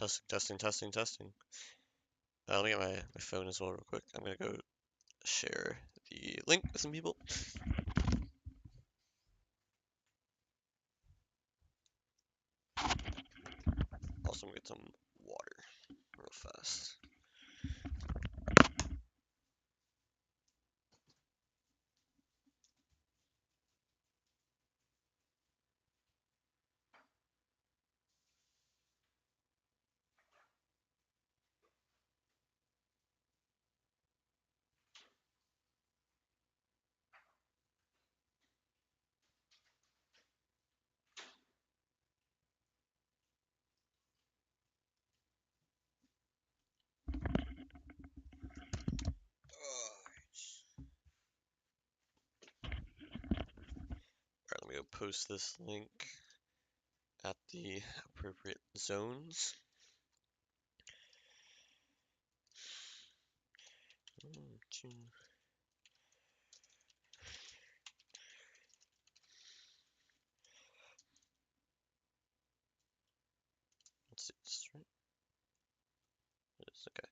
Testing, testing, testing, testing. Let me get my phone as well real quick. I'm gonna go share the link with some people. Also, I'm gonna get some water real fast. Alright, let me go post this link at the appropriate zones. Let's see this right. It is okay.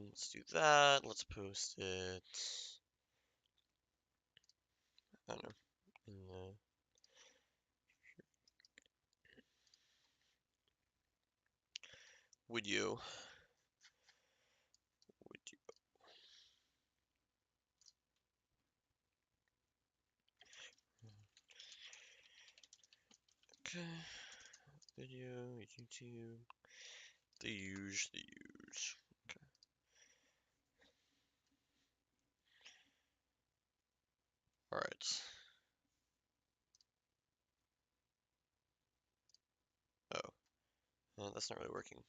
Let's do that. Let's post it. I don't know. In the video. Okay. Video, YouTube. The huge. Okay. Alright. Oh. That's not really working.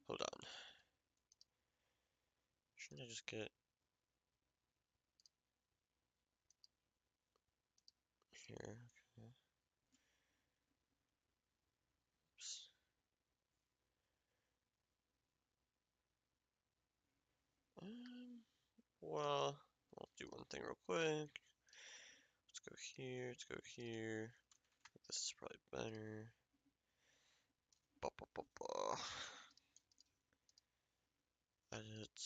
Hold on. Shouldn't I just get here? Okay. Oops. Well, I'll do one thing real quick. Let's go here, let's go here. This is probably better. Ba, ba, ba, ba. Edit.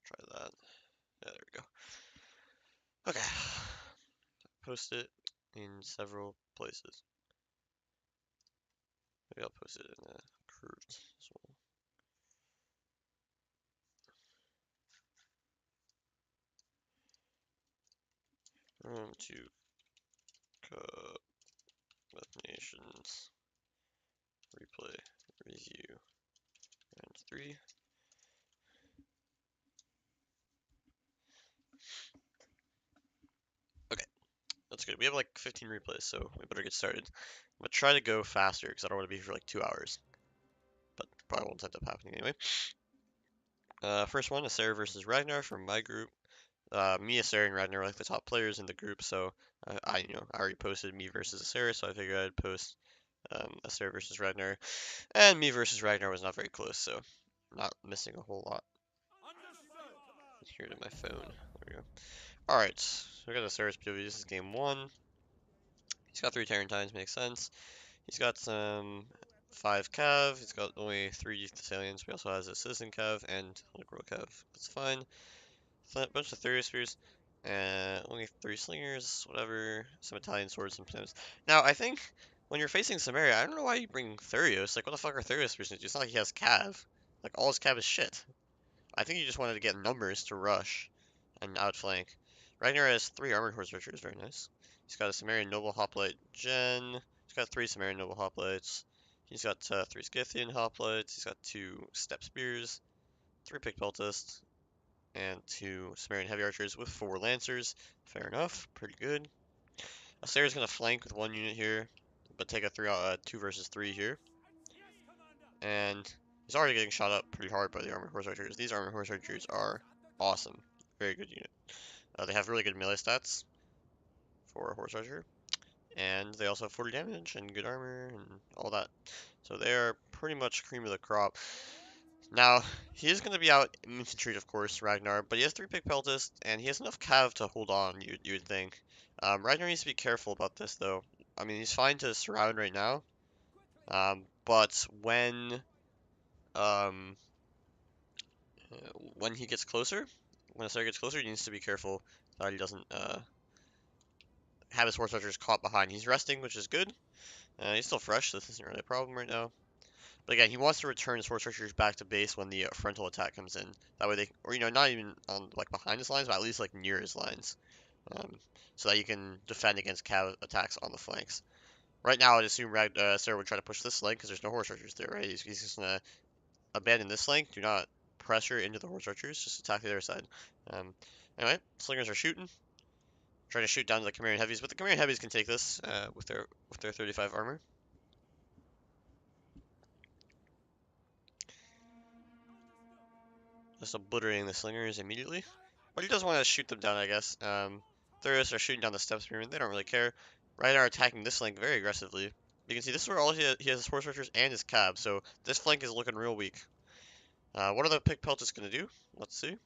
Try that. Yeah, there we go. Okay. Post it in several places. Maybe I'll post it in a curved as well. Room to Cup of Nations replay review round 3. Okay, that's good. We have like 15 replays, so we better get started. I'm gonna try to go faster because I don't want to be here for like 2 hours, but probably won't end up happening anyway. First one, Asera versus Ragnar from my group. Me, Asera, and Ragnar are like the top players in the group, so I already posted me versus Asera, so I figured I'd post Asera versus Ragnar. And me versus Ragnar was not very close, so not missing a whole lot. Here to my phone. There we go. Alright, so we got Asera's POV. This is game 1. He's got 3 Tarantines, makes sense. He's got some 5 Cav. He's got only 3 Thessalians. He also has a Citizen Cav and Liberal Cav. That's fine. A bunch of Thurio Spears. And only 3 Slingers, whatever. Some Italian swords, some Pneus. Now, I think when you're facing Samaria, I don't know why you bring Thurios. Like, what the fuck are Thurio Spears? It's not like he has Cav. Like, all his Cav is shit. I think he just wanted to get numbers to rush and outflank. Ragnar has 3 Armored Horse Archers, very nice. He's got a Sumerian Noble Hoplite Gen. He's got 3 Sumerian Noble Hoplites. He's got 3 Scythian Hoplites. He's got 2 Step Spears, 3 Pick Peltists, and 2 Sumerian Heavy Archers with 4 Lancers. Fair enough, pretty good. Asera's gonna flank with 1 unit here, but take a 2 versus 3 here. And he's already getting shot up pretty hard by the Armored Horse Archers. These Armored Horse Archers are awesome. Very good unit. They have really good melee stats for a Horse Archer. And they also have 40 damage and good armor and all that. So they are pretty much cream of the crop. Now, he is going to be out infantry, of course, Ragnar, but he has 3 Pick Peltists, and he has enough Cav to hold on, you would think. Ragnar needs to be careful about this, though. I mean, he's fine to surround right now, but um, when he gets closer, when a Sarah gets closer, he needs to be careful that he doesn't have his horse archers caught behind. He's resting, which is good. He's still fresh, so this isn't really a problem right now. But again, he wants to return his horse archers back to base when the frontal attack comes in. That way they, or not even on like behind his lines, but at least like near his lines, so that you can defend against cav attacks on the flanks. Right now, I'd assume Sarah would try to push this flank because there's no horse archers there, right? He's just gonna abandon this flank. Do not pressure into the horse archers. Just attack the other side. Anyway, slingers are shooting, trying to shoot down to the Chimerian heavies, but the Chimerian heavies can take this with their 35 armor. Just obliterating the slingers immediately. But he does want to shoot them down, I guess. Thurists are shooting down the steps spearmen. They don't really care. Rhino are attacking this flank very aggressively. You can see this is where all he has his horse archers and his cab, so this flank is looking real weak. What are the pick peltists going to do? Let's see.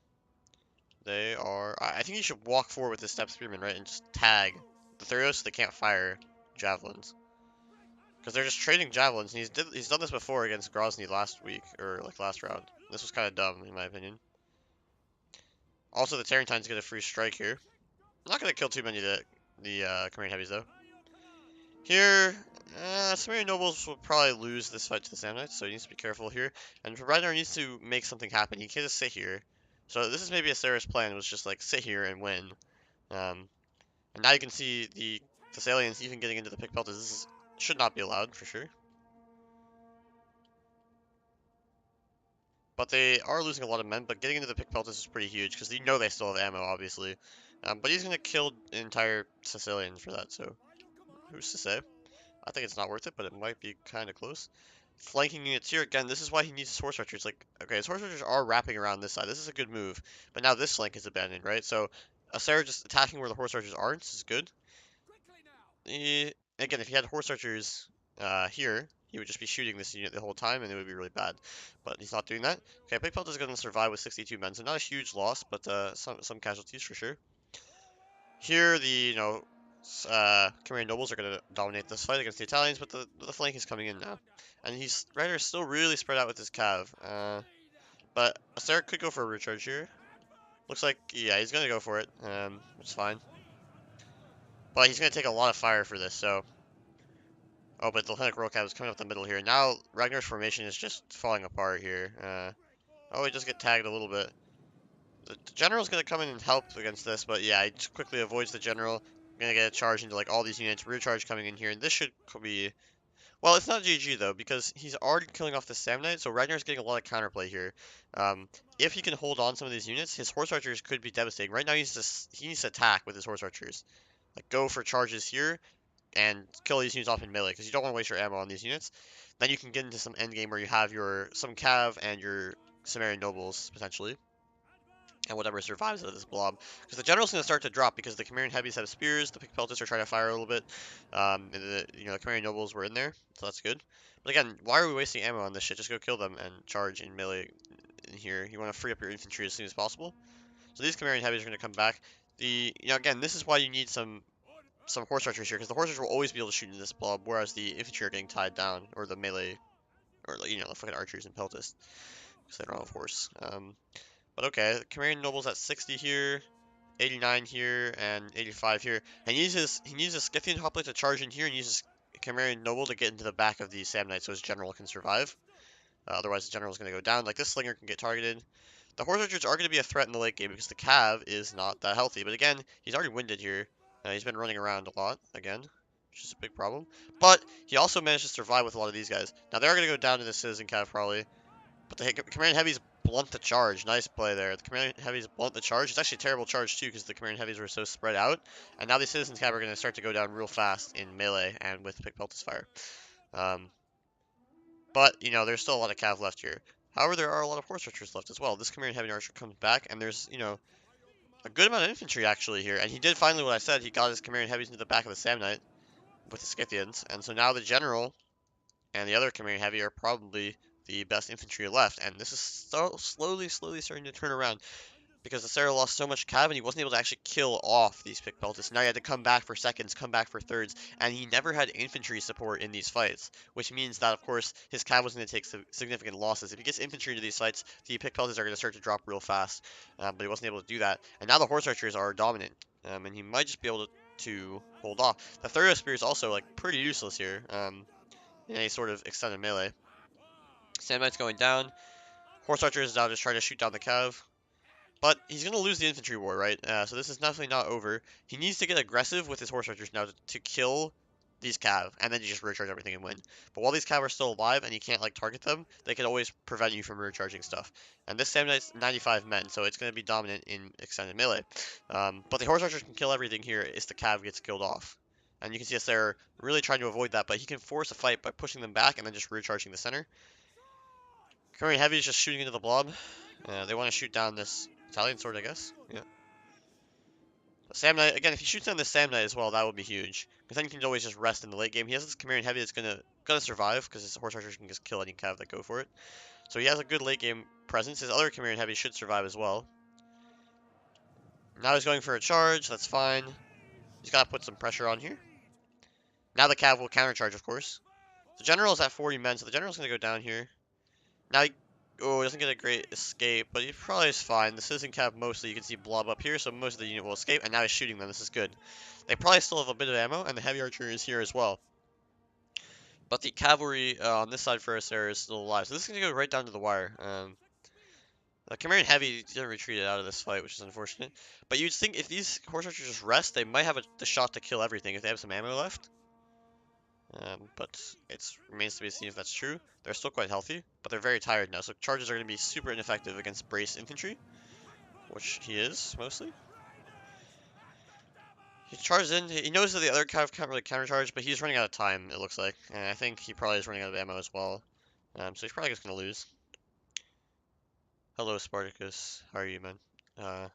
They are... I think he should walk forward with his step spearmen, right, and just tag the Thurios so they can't fire javelins. Because they're just trading javelins, and he's done this before against Grozny last week, or like last round. This was kind of dumb, in my opinion. Also, the Tarentine's get a free strike here. Not going to kill too many of the Chimerian heavies, though. Here, Sumerian nobles will probably lose this fight to the Samnites, so he needs to be careful here. And Ragnar needs to make something happen. He can't just sit here. So this is maybe a Sarah's plan, was just like sit here and win. And now you can see the Thessalians even getting into the pick pelters. This should not be allowed, for sure. But they are losing a lot of men, but getting into the pick pelters is pretty huge, because you know they still have ammo, obviously. But he's going to kill the entire Thessalians for that, so who's to say? I think it's not worth it, but it might be kind of close. Flanking units here, again, this is why he needs his horse archers. Like, okay, his horse archers are wrapping around this side. This is a good move. But now this flank is abandoned, right? So, Sarah just attacking where the horse archers aren't is good. Again, if he had horse archers here, he would just be shooting this unit the whole time, and it would be really bad. But he's not doing that. Okay, Big Pelt is going to survive with 62 men, so not a huge loss, but some casualties for sure. Here, the Chimerian nobles are going to dominate this fight against the Italians, but the flank is coming in now. And Ryder's still really spread out with his cav. But Sarah could go for a recharge here. Looks like, yeah, he's going to go for it. It's fine. But he's going to take a lot of fire for this, so... Oh, but the Hellenic Royal Cav is coming up the middle here. Now, Ragnar's formation is just falling apart here. Oh, he does get tagged a little bit. The general's going to come in and help against this, but yeah, he just quickly avoids the general. Going to get a charge into like all these units. Rear charge coming in here, and this should be... Well, it's not GG though, because he's already killing off the Samnite, so Ragnar's getting a lot of counterplay here. If he can hold on some of these units, his horse archers could be devastating. Right now, he needs to attack with his horse archers. Like, go for charges here, and kill these units off in melee, because you don't want to waste your ammo on these units. Then you can get into some endgame where you have some cav and your Sumerian nobles, potentially. And whatever survives out of this blob. Because the general's going to start to drop because the Chimerian heavies have spears, the pick peltists are trying to fire a little bit. And the Chimerian nobles were in there, so that's good. But again, why are we wasting ammo on this shit? Just go kill them and charge in melee in here. You want to free up your infantry as soon as possible. So these Chimerian heavies are going to come back. Again, this is why you need some horse archers here, because the horse archers will always be able to shoot in this blob, whereas the infantry are getting tied down, or the melee, or the fucking archers and peltists, because they don't have horse. But okay, Chimerian nobles at 60 here, 89 here, and 85 here. And he needs his Scythian hoplite to charge in here, and uses Chimerian noble to get into the back of the Samnite so his general can survive. Otherwise, the general is going to go down. Like, this slinger can get targeted. The horse archers are going to be a threat in the late game because the cav is not that healthy. But again, he's already winded here. He's been running around a lot again, which is a big problem. But he also managed to survive with a lot of these guys. Now, they're going to go down to the citizen cav probably. But the Chimerian heavies blunt the charge. Nice play there. The Chimerian heavies blunt the charge. It's actually a terrible charge too because the Chimerian heavies were so spread out. And now the citizens cav are going to start to go down real fast in melee and with pick peltis fire. But, there's still a lot of cav left here. However, there are a lot of horse archers left as well. This Chimerian heavy archer comes back, and there's, a good amount of infantry actually here. And he did finally what I said. He got his Chimerian heavies into the back of the Samnite with the Scythians. And so now the general and the other Chimerian heavy are probably the best infantry left. And this is so slowly starting to turn around. because the Sarah lost so much cav and he wasn't able to actually kill off these pick peltists. Now he had to come back for seconds, come back for thirds, and he never had infantry support in these fights, which means that of course his cav was going to take significant losses. If he gets infantry into these fights, the pick peltists are going to start to drop real fast, but he wasn't able to do that. And now the horse archers are dominant, and he might just be able to hold off. The Thurio spear is also like pretty useless here, in any sort of extended melee. Sand Knight's going down. Horse archer is now just trying to shoot down the cav. But he's going to lose the infantry war, right? So this is definitely not over. He needs to get aggressive with his horse archers now to kill these cav, and then you just recharge everything and win. But while these cav are still alive and you can't like target them, they can always prevent you from recharging stuff. And this Samnite's 95 men, so it's going to be dominant in extended melee. But the horse archers can kill everything here if the cav gets killed off. And you can see us there really trying to avoid that, but he can force a fight by pushing them back and then just recharging the center. Korean Heavy is just shooting into the blob. They want to shoot down this Italian sword, I guess. Yeah. Sam Knight, again, if he shoots down the Sam Knight as well, that would be huge. Because then you can always just rest in the late game. He has this Chimerian Heavy that's gonna survive, because his horse archers can just kill any cav that go for it. So he has a good late game presence. His other Chimerian Heavy should survive as well. Now he's going for a charge, that's fine. He's gotta put some pressure on here. Now the cav will countercharge, of course. The general is at 40 men, so the general's gonna go down here. Now he doesn't get a great escape, but he probably is fine. The citizen cav mostly, you can see blob up here, so most of the unit will escape, and now he's shooting them. This is good. They probably still have a bit of ammo, and the heavy archer is here as well. But the cavalry on this side for us there is still alive, so this is going to go right down to the wire. The Chimerian Heavy didn't retreat out of this fight, which is unfortunate. But you'd think if these horse archers just rest, they might have the shot to kill everything if they have some ammo left. But it remains to be seen if that's true. They're still quite healthy, but they're very tired now, so charges are going to be super ineffective against brace infantry, which he is, mostly. He charges in, he knows that the other cav can't really countercharge, but he's running out of time, it looks like, and I think he probably is running out of ammo as well, so he's probably just going to lose. Hello, Spartacus. How are you, man?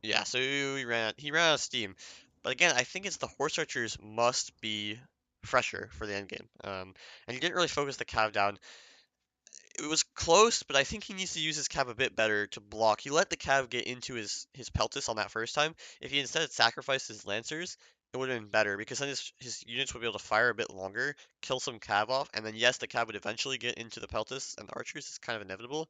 Yeah, so he ran out of steam. But again, I think it's the horse archers must be fresher for the end game. And he didn't really focus the cav down. It was close, but I think he needs to use his cav a bit better to block. He let the cav get into his peltis on that first time. If he instead had sacrificed his lancers, it would have been better because then his units would be able to fire a bit longer, kill some cav off, and then yes, the cav would eventually get into the peltis and the archers. It's kind of inevitable.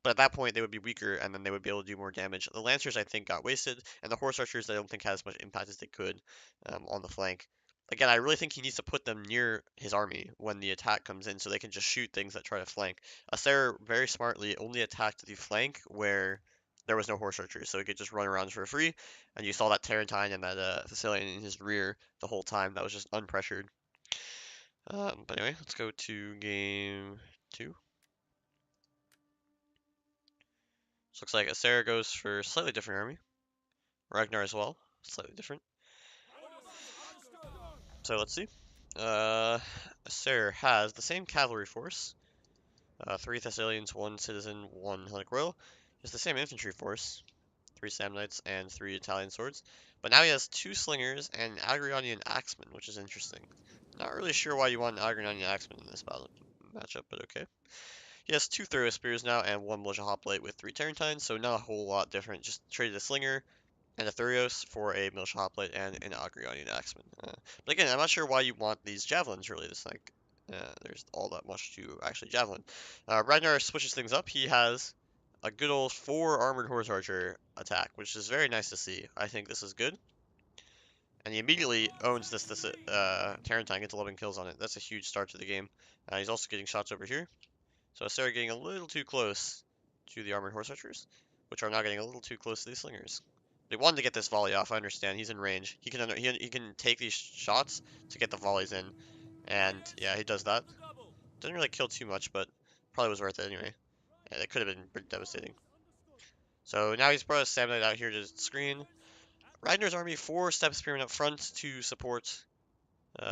But at that point, they would be weaker, and then they would be able to do more damage. The Lancers, I think, got wasted, and the Horse Archers, I don't think, had as much impact as they could on the flank. Again, I really think he needs to put them near his army when the attack comes in, so they can just shoot things that try to flank. Acer very smartly only attacked the flank where there was no Horse Archers, so he could just run around for free, and you saw that Tarentine and that Thessalian in his rear the whole time. That was just unpressured. But anyway, let's go to game 2. So looks like Acer goes for a slightly different army. Ragnar as well, slightly different. So let's see. Acer has the same cavalry force. 3 Thessalians, 1 citizen, 1 Hellenic Royal. He has the same infantry force. 3 Samnites and 3 Italian swords. But now he has 2 slingers and an Agrionian axeman, which is interesting. Not really sure why you want an Agrionian axeman in this battle matchup, but okay. He has 2 Throw Spears now and 1 Militia Hoplite with 3 Tarentines, so not a whole lot different. Just traded a Slinger and a Thurios for a Militia Hoplite and an Agrionian Axeman. But again, I'm not sure why you want these Javelins, really. It's like, there's all that much to actually Javelin. Ragnar switches things up. He has a good old 4 Armored Horse Archer attack, which is very nice to see. I think this is good. And he immediately owns this Tarentine, gets 11 kills on it. That's a huge start to the game. He's also getting shots over here. So Sarah getting a little too close to the Armored Horse Archers, which are now getting a little too close to these Slingers. They wanted to get this volley off, I understand. He's in range. He can take these shots to get the volleys in. And yeah, he does that. Doesn't really kill too much, but probably was worth it anyway. Yeah, that could have been pretty devastating. So now he's brought a Samnite out here to screen. Ragnar's army, 4 Step Spearmen up front to support 3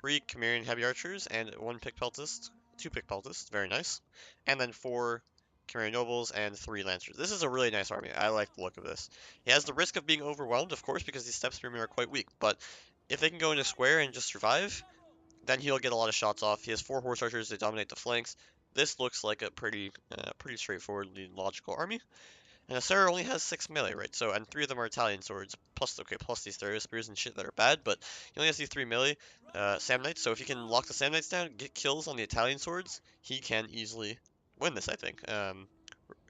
Chimerian Heavy Archers and 1 Pick Peltist. 2 Pick Peltists, very nice. And then 4 Chimerian Nobles and 3 Lancers. This is a really nice army. I like the look of this. He has the risk of being overwhelmed, of course, because these Step Spearmen are quite weak. But if they can go into square and just survive, then he'll get a lot of shots off. He has 4 Horse Archers. They dominate the flanks. this looks like a pretty straightforwardly logical army. And Asera only has 6 melee, right? So, and 3 of them are Italian swords, plus, okay, plus these Therios spears and shit that are bad, but he only has these 3 melee Samnites, so if he can lock the Samnites down, get kills on the Italian swords, he can easily win this, I think.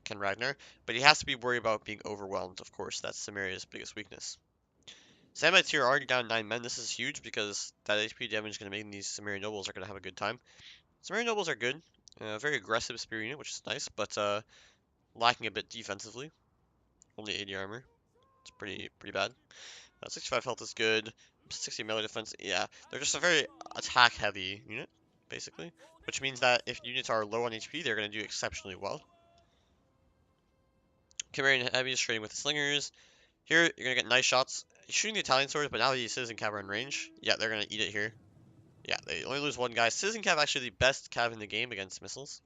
Can Ragnar, but he has to be worried about being overwhelmed, of course, that's Samaria's biggest weakness. Samnites here are already down 9 men, this is huge because that HP damage is going to make these Sumerian nobles are going to have a good time. Sumerian nobles are good, very aggressive spear unit, which is nice, but lacking a bit defensively. Only 80 armor. It's pretty bad. 65 health is good. 60 melee defense. Yeah, they're just a very attack heavy unit, basically. Which means that if units are low on HP, they're going to do exceptionally well. Cimmerian heavies trading with the slingers. Here, you're going to get nice shots. He's shooting the Italian swords, but now the Citizen Cav are in range. Yeah, they're going to eat it here. Yeah, they only lose one guy. Citizen Cav actually the best Cav in the game against missiles.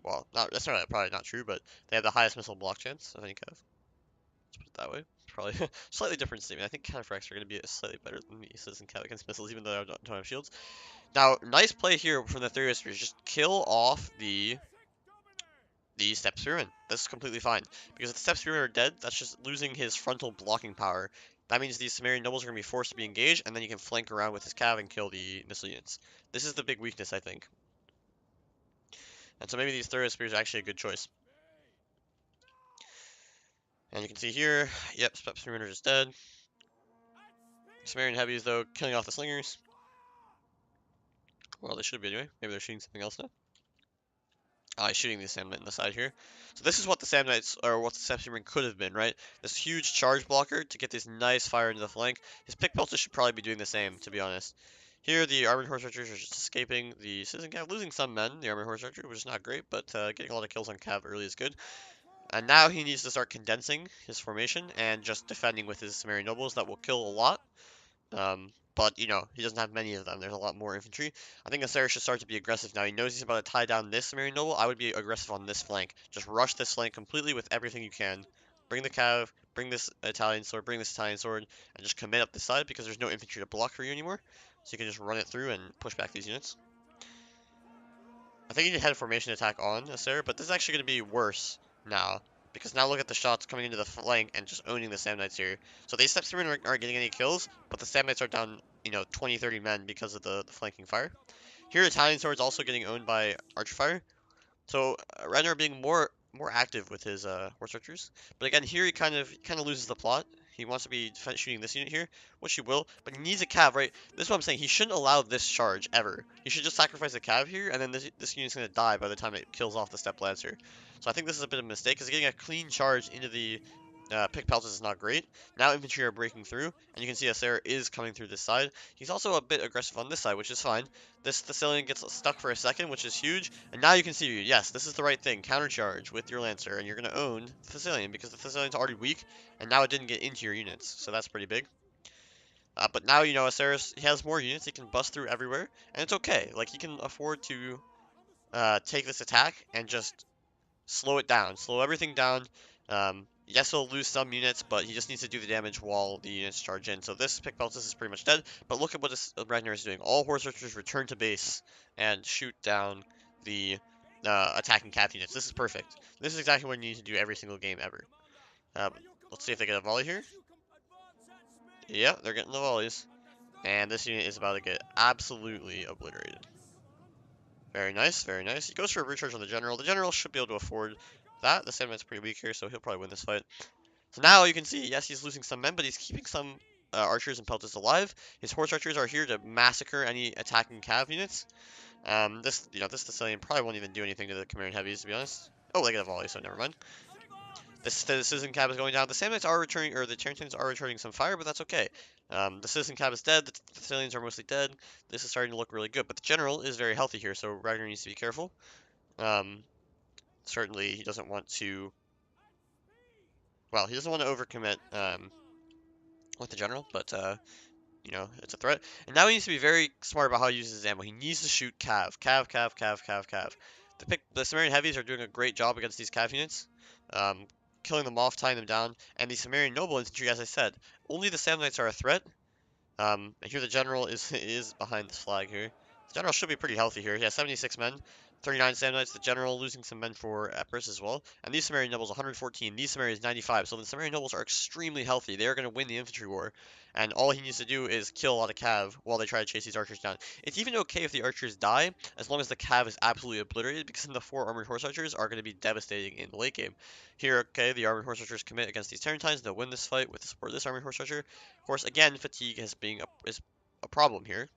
Well, that's probably not true, but they have the highest missile block chance of any Cav. Let's put it that way. Probably slightly different statement. I think counterfracts are going to be slightly better than the Citizen Cav against missiles, even though I don't have shields. Now, nice play here from the Theriospheres. Just kill off the Step Spearmen. This is completely fine. Because if the Step Spearmen are dead, that's just losing his frontal blocking power. That means these Sumerian nobles are going to be forced to be engaged, and then you can flank around with his cav and kill the missile units. This is the big weakness, I think. And so maybe these Theriospheres are actually a good choice. And you can see here, yep, Step Spearmen are just dead. Sumerian heavies, though, killing off the slingers. Well, they should be anyway. Maybe they're shooting something else now. Oh, he's shooting the Samnite on the side here. So this is what the Samnites, or what the Septimer could have been, right? This huge charge blocker to get this nice fire into the flank. His pick pelters should probably be doing the same, to be honest. Here, the Armored Horse Archers are just escaping the Citizen Cav, losing some men, the Armored Horse Archer, which is not great, but getting a lot of kills on Cav early is good. And now he needs to start condensing his formation and just defending with his Sumerian Nobles that will kill a lot. But, you know, he doesn't have many of them. There's a lot more infantry. I think Asera should start to be aggressive now. He knows he's about to tie down this Sumerian Noble. I would be aggressive on this flank. Just rush this flank completely with everything you can. Bring the Cav, bring this Italian sword, and just commit up this side because there's no infantry to block for you anymore. So you can just run it through and push back these units. I think you need to head formation attack on Asera, but this is actually going to be worse now. Because now look at the shots coming into the flank and just owning the Samnites here. So these Step Spearmen aren't getting any kills, but the Samnites are down, you know, 20, 30 men because of the flanking fire. Here, Italian Sword's also getting owned by Archer Fire. So Ragnar being more active with his horse archers. But again, here he kind of loses the plot. He wants to be shooting this unit here, which he will, but he needs a cav, right? This is what I'm saying. He shouldn't allow this charge ever. He should just sacrifice a cav here, and then this unit's going to die by the time it kills off the Step Lancer. So I think this is a bit of a mistake, because getting a clean charge into the pick pelters is not great. Now infantry are breaking through, and you can see Asera is coming through this side. He's also a bit aggressive on this side, which is fine. This Thessalian gets stuck for a second, which is huge. And now you can see, yes, this is the right thing. Countercharge with your Lancer, and you're going to own the Thessalian because the Thessalian's already weak, and now it didn't get into your units, so that's pretty big. But now, you know, Acerus, he has more units. He can bust through everywhere, and it's okay. Like, he can afford to take this attack and just slow it down. Slow everything down. Yes, he'll lose some units, but he just needs to do the damage while the units charge in. So this pick Peltis is pretty much dead, but look at what this Ragnar is doing. All horse archers return to base and shoot down the attacking cav units. This is perfect. This is exactly what you need to do every single game ever. Let's see if they get a volley here. Yeah, they're getting the volleys. And this unit is about to get absolutely obliterated. Very nice, very nice. He goes for a recharge on the general. The general should be able to afford that. The Sandman's pretty weak here, so he'll probably win this fight. So now you can see, yes, he's losing some men, but he's keeping some archers and pelters alive. His horse archers are here to massacre any attacking cav units. This Thessalian probably won't even do anything to the Cimmerian heavies, to be honest. Oh, they get a volley, so never mind. The Citizen Cab is going down. The Samnites are returning, or the Terrantines are returning some fire, but that's okay. The Citizen Cab is dead. The Thessalians are mostly dead. This is starting to look really good, but the General is very healthy here, so Ragnar needs to be careful. Certainly he doesn't want to... Well, he doesn't want to overcommit with the General, but you know, it's a threat. And now he needs to be very smart about how he uses his ammo. He needs to shoot Cav. Cav, Cav, Cav, Cav, Cav. The Sumerian heavies are doing a great job against these Cav units. Killing them off, tying them down. And the Sumerian noble infantry, as I said, only the Samnites are a threat. And here the general is behind this flag here. The general should be pretty healthy here. He has 76 men, 39 Samnites. The general losing some men for Epirus as well. And these Sumerian nobles 114. These Sumerians 95. So the Sumerian nobles are extremely healthy. They are going to win the infantry war. And all he needs to do is kill a lot of cav while they try to chase these archers down. It's even okay if the archers die, as long as the cav is absolutely obliterated, because then the 4 armored horse archers are going to be devastating in the late game. Here, okay, the armored horse archers commit against these Tarentines. They'll win this fight with the support of this armored horse archer. Of course, again, fatigue is a problem here.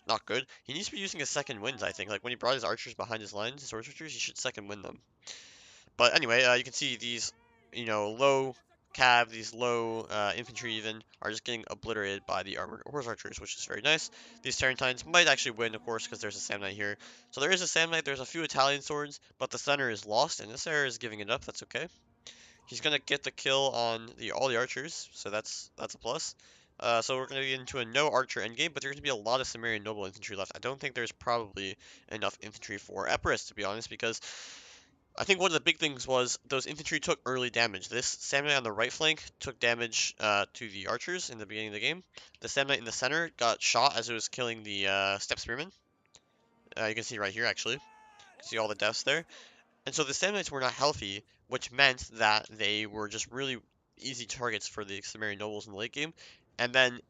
Not good. He needs to be using his second winds, I think. Like, when he brought his archers behind his lines, his horse archers, he should second wind them. But anyway, you can see these, low cav, these low infantry even, are just getting obliterated by the armored horse archers, which is very nice. These Tarentines might actually win, of course, because there's a Samnite here. So there is a Samnite, there's a few Italian swords, but the center is lost, and this area is giving it up. That's okay. He's gonna get the kill on all the archers, so that's a plus. So we're gonna be into a no archer endgame, but there's gonna be a lot of Sumerian noble infantry left. I don't think there's probably enough infantry for Epirus, to be honest, because I think one of the big things was those infantry took early damage. This Samnite on the right flank took damage to the archers in the beginning of the game. The Samnite in the center got shot as it was killing the steppe spearmen. You can see right here, actually. You can see all the deaths there. And so the Samnites were not healthy, which meant that they were just really easy targets for the Sumerian nobles in the late game. And then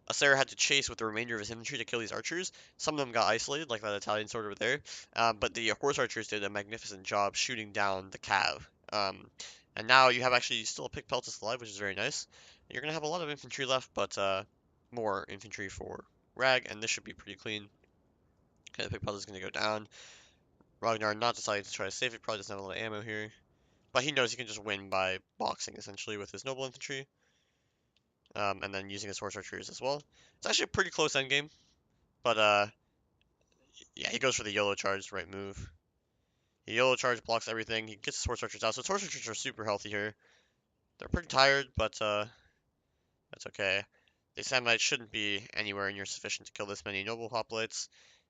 Asera had to chase with the remainder of his infantry to kill these archers. Some of them got isolated, like that Italian sword over there. But the horse archers did a magnificent job shooting down the cav. And now you have actually still a pick peltis alive, which is very nice. You're going to have a lot of infantry left, but more infantry for Rag, and this should be pretty clean. Okay, the pick peltis is going to go down. Ragnar not deciding to try to save it, probably doesn't have a lot of ammo here. But he knows he can just win by boxing, essentially, with his noble infantry. And then using his horse archers as well. It's actually a pretty close endgame. But, yeah, he goes for the YOLO charge, right move. He YOLO charge blocks everything. He gets his horse archers out. So his horse archers are super healthy here. They're pretty tired, but, that's okay. The Samnite shouldn't be anywhere near sufficient to kill this many noble hoplites.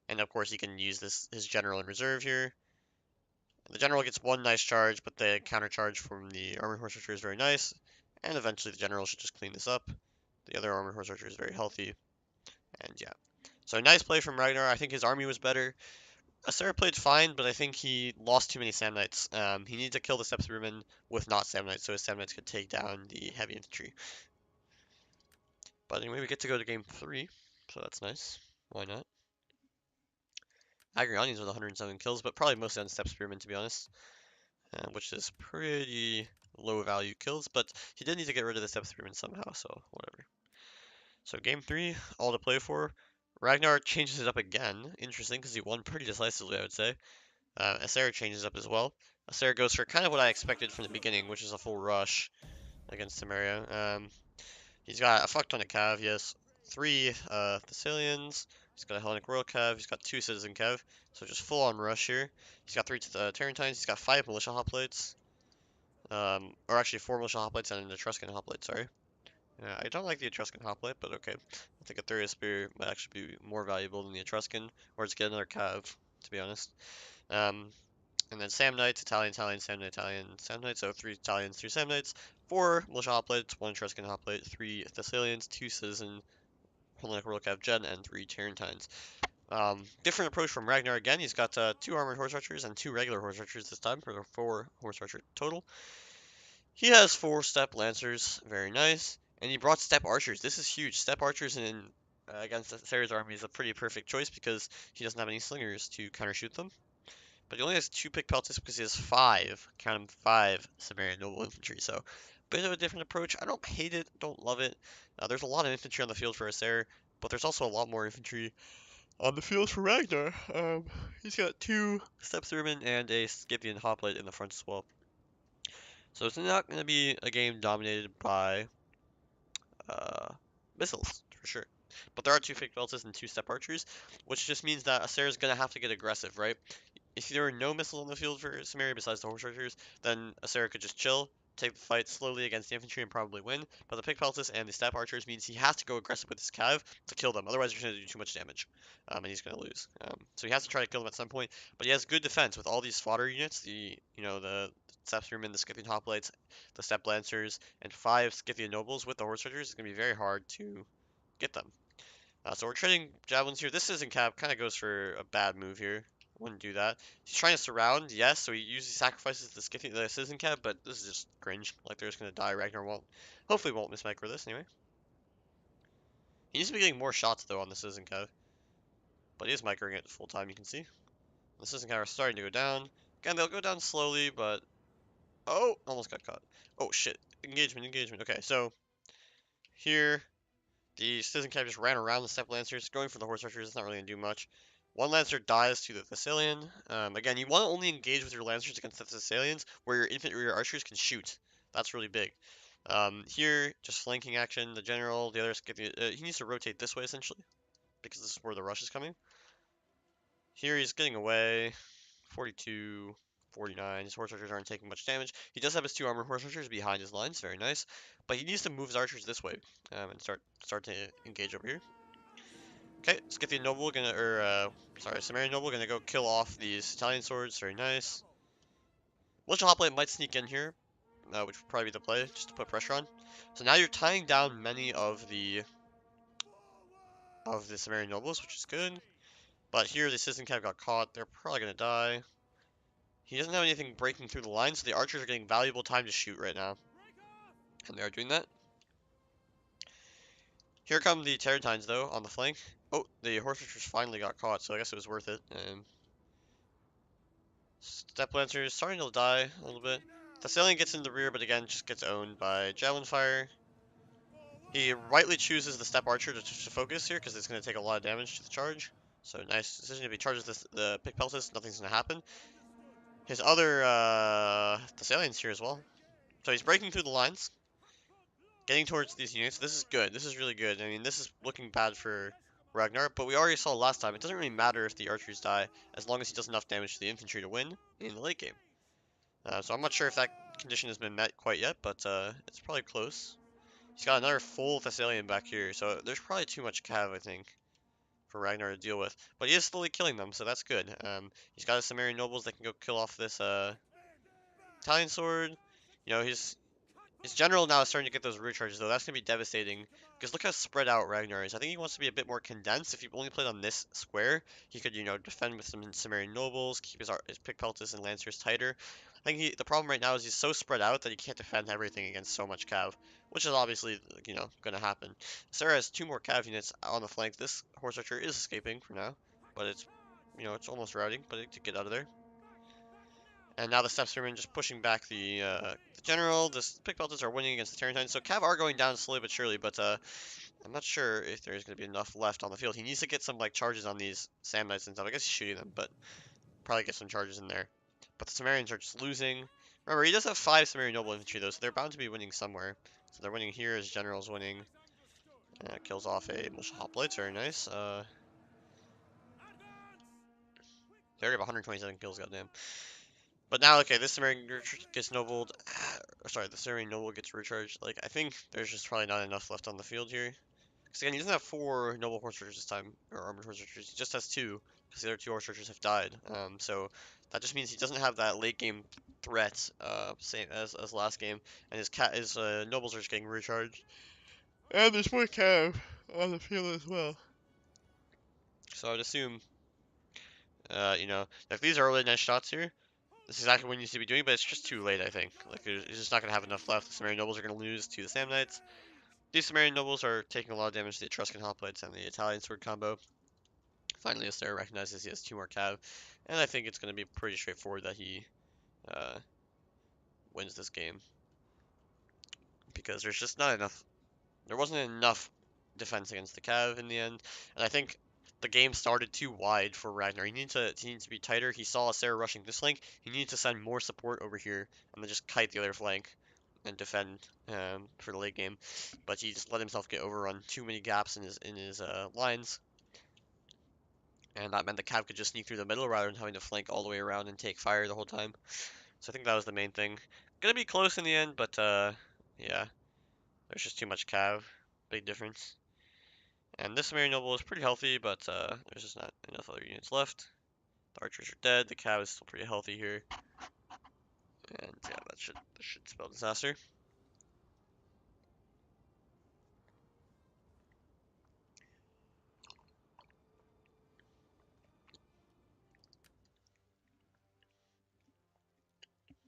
And, of course, he can use his general in reserve here. The general gets one nice charge, but the counter charge from the armored horse archer is very nice. And eventually the general should just clean this up. The other armored horse archer is very healthy. And yeah. So nice play from Ragnar. I think his army was better. Asera played fine, but I think he lost too many Samnites. He needed to kill the steppe spearmen with not Samnites, so his Samnites could take down the heavy infantry. But anyway, we get to go to game 3, so that's nice. Why not? Agriani's with 107 kills, but probably mostly on steppe spearmen, to be honest. Which is pretty low value kills, but he did need to get rid of the steppe spearmen somehow, so whatever. So game 3, all to play for. Ragnar changes it up again. Interesting, because he won pretty decisively, I would say. Asera changes up as well. Asera goes for kind of what I expected from the beginning, which is a full rush against Samaria. He's got a fuck ton of cav. He has 3 Thessalians. He's got a Hellenic Royal cav. He's got 2 Citizen cav. So just full on rush here. He's got 3 Tarentines. He's got 5 militia hoplites. Or actually 4 militia hoplites and an Etruscan hoplite, sorry. I don't like the Etruscan hoplite, but okay. I think a Thuria spear might actually be more valuable than the Etruscan, or just get another cav, to be honest. And then Samnites, Italian, Samnite, Samnite, so 3 Italians, 3 Samnites, 4 militia hoplites, 1 Etruscan hoplite, 3 Thessalians, 2 Citizen, Hellenic Royal Cav Gen, and 3 Tarentines. Different approach from Ragnar again. He's got 2 armored horse archers and 2 regular horse archers this time for 4 horse archer total. He has 4 steppe lancers, very nice. And he brought steppe archers. This is huge. Steppe archers against Sarah's army is a pretty perfect choice because he doesn't have any slingers to countershoot them. But he only has 2 pick peltis because he has 5, count them, 5 Sumerian noble infantry. So, bit of a different approach. I don't hate it, don't love it. There's a lot of infantry on the field for Acer, but there's also a lot more infantry on the field for Ragnar. He's got 2 steppe spearmen and a Scythian hoplite in the front as well. So it's not going to be a game dominated by missiles, for sure. But there are 2 fake peltis and 2 steppe archers, which just means that Acer is going to have to get aggressive, right? If there are no missiles on the field for Samaria besides the horse archers, then Acer could just chill, take the fight slowly against the infantry and probably win. But the pick peltis and the steppe archers means he has to go aggressive with his cav to kill them. Otherwise, he's going to do too much damage, and he's going to lose. So he has to try to kill them at some point. But he has good defense with all these fodder units. The steppe spearmen, the Scythian hoplites, the steppe lancers, and 5 Scythian nobles with the horse archers. It's going to be very hard to get them. So we're trading javelins here. This isn't cap. Kind of goes for a bad move here. Wouldn't do that. He's trying to surround, yes, so he usually sacrifices the Scythian, the Citizen Cap, but this is just cringe. Like, they're just gonna die. Ragnar won't, hopefully won't miss micro this anyway. He needs to be getting more shots, though, on the Citizen Cap. But he is microing it full time, you can see. The Citizen Cap are starting to go down. Again, they'll go down slowly, but... Oh! Almost got caught. Oh, shit. Engagement, engagement. Okay, so... Here... The Citizen Cap just ran around the Step Lancers, going for the Horse Archers. It's not really going to do much. One Lancer dies to the Thessalian. Again, you want to only engage with your Lancers against the Thessalians, where your infantry or your archers can shoot. That's really big. Here, just flanking action. The general, the others get the. He needs to rotate this way essentially, because this is where the rush is coming. Here he's getting away. 42, 49. His horse archers aren't taking much damage. He does have his 2 armored horse archers behind his lines. Very nice. But he needs to move his archers this way and start to engage over here. Okay, Scythian Noble gonna, sorry, Sumerian Noble gonna go kill off these Italian swords. Very nice. Militia Hoplite might sneak in here, which would probably be the play, just to put pressure on. So now you're tying down many of the Sumerian Nobles, which is good. But here the Citizen Cap got caught. They're probably gonna die. He doesn't have anything breaking through the line, so the archers are getting valuable time to shoot right now. And they are doing that. Here come the Terratines, though, on the flank. Oh, the horse archers finally got caught, so I guess it was worth it. Step Lancer is starting to die a little bit. Thessalian gets in the rear, but again, just gets owned by Javelin Fire. He rightly chooses the Step Archer to focus here, because it's going to take a lot of damage to the charge. So nice decision. If he charges the Pick Peltis, nothing's going to happen. His other Thessalian's here as well. So he's breaking through the lines. Getting towards these units. This is good. This is really good. I mean, this is looking bad for Ragnar, but we already saw last time. It doesn't really matter if the archers die, as long as he does enough damage to the infantry to win in the late game. So I'm not sure if that condition has been met quite yet, but it's probably close. He's got another full Thessalian back here, so there's probably too much cav, I think, for Ragnar to deal with. But he is slowly killing them, so that's good. He's got his Sumerian nobles that can go kill off this Italian sword. You know, his general now is starting to get those root charges, though. That's going to be devastating, because look how spread out Ragnar is. I think he wants to be a bit more condensed. If he only played on this square, he could, you know, defend with some Sumerian nobles, keep his Pick Peltis and Lancers tighter. I think the problem right now is he's so spread out that he can't defend everything against so much cav, which is obviously, you know, going to happen. Sarah has 2 more cav units on the flank. This horse archer is escaping for now, but it's, you know, it's almost routing, but to get out of there. And now the Step Spearmen just pushing back the general. The Pick Pelters are winning against the Terratines. So Cav are going down slowly but surely, but I'm not sure if there's going to be enough left on the field. He needs to get some like charges on these Sam Knights and stuff. I guess he's shooting them, but probably get some charges in there. But the Sumerians are just losing. Remember, he does have 5 Sumerian Noble Infantry though, so they're bound to be winning somewhere. So they're winning here, his general's winning. Kills off a Militia Hoplite, very nice. They already have 127 kills, goddamn. But now, okay, this Sumerian gets nobled. Sorry, the Sumerian noble gets recharged. Like, I think there's just probably not enough left on the field here. Because again, he doesn't have 4 noble horse archers this time, or armored horse archers. He just has 2, because the other 2 horse archers have died. So that just means he doesn't have that late game threat, same as last game. And his nobles are just getting recharged. And there's more cav on the field as well. So I'd assume, you know, if these are really nice shots here, this is exactly what he needs to be doing, but it's just too late, I think. Like, he's just not going to have enough left. The Sumerian Nobles are going to lose to the Sam Knights. These Sumerian Nobles are taking a lot of damage to the Etruscan Hoplites and the Italian Sword combo. Finally, Astera recognizes he has 2 more cav, and I think it's going to be pretty straightforward that he wins this game. Because there's just not enough. There wasn't enough defense against the cav in the end, and I think the game started too wide for Ragnar. He needs to be tighter. He saw Sarah rushing this flank. He needs to send more support over here and then just kite the other flank and defend for the late game. But he just let himself get overrun. Too many gaps in his lines, and that meant the cav could just sneak through the middle rather than having to flank all the way around and take fire the whole time. So I think that was the main thing. Gonna be close in the end, but yeah, there's just too much cav. Big difference. And this Sumerian Noble is pretty healthy, but there's just not enough other units left. The archers are dead. The cav is still pretty healthy here. And yeah, that should spell disaster.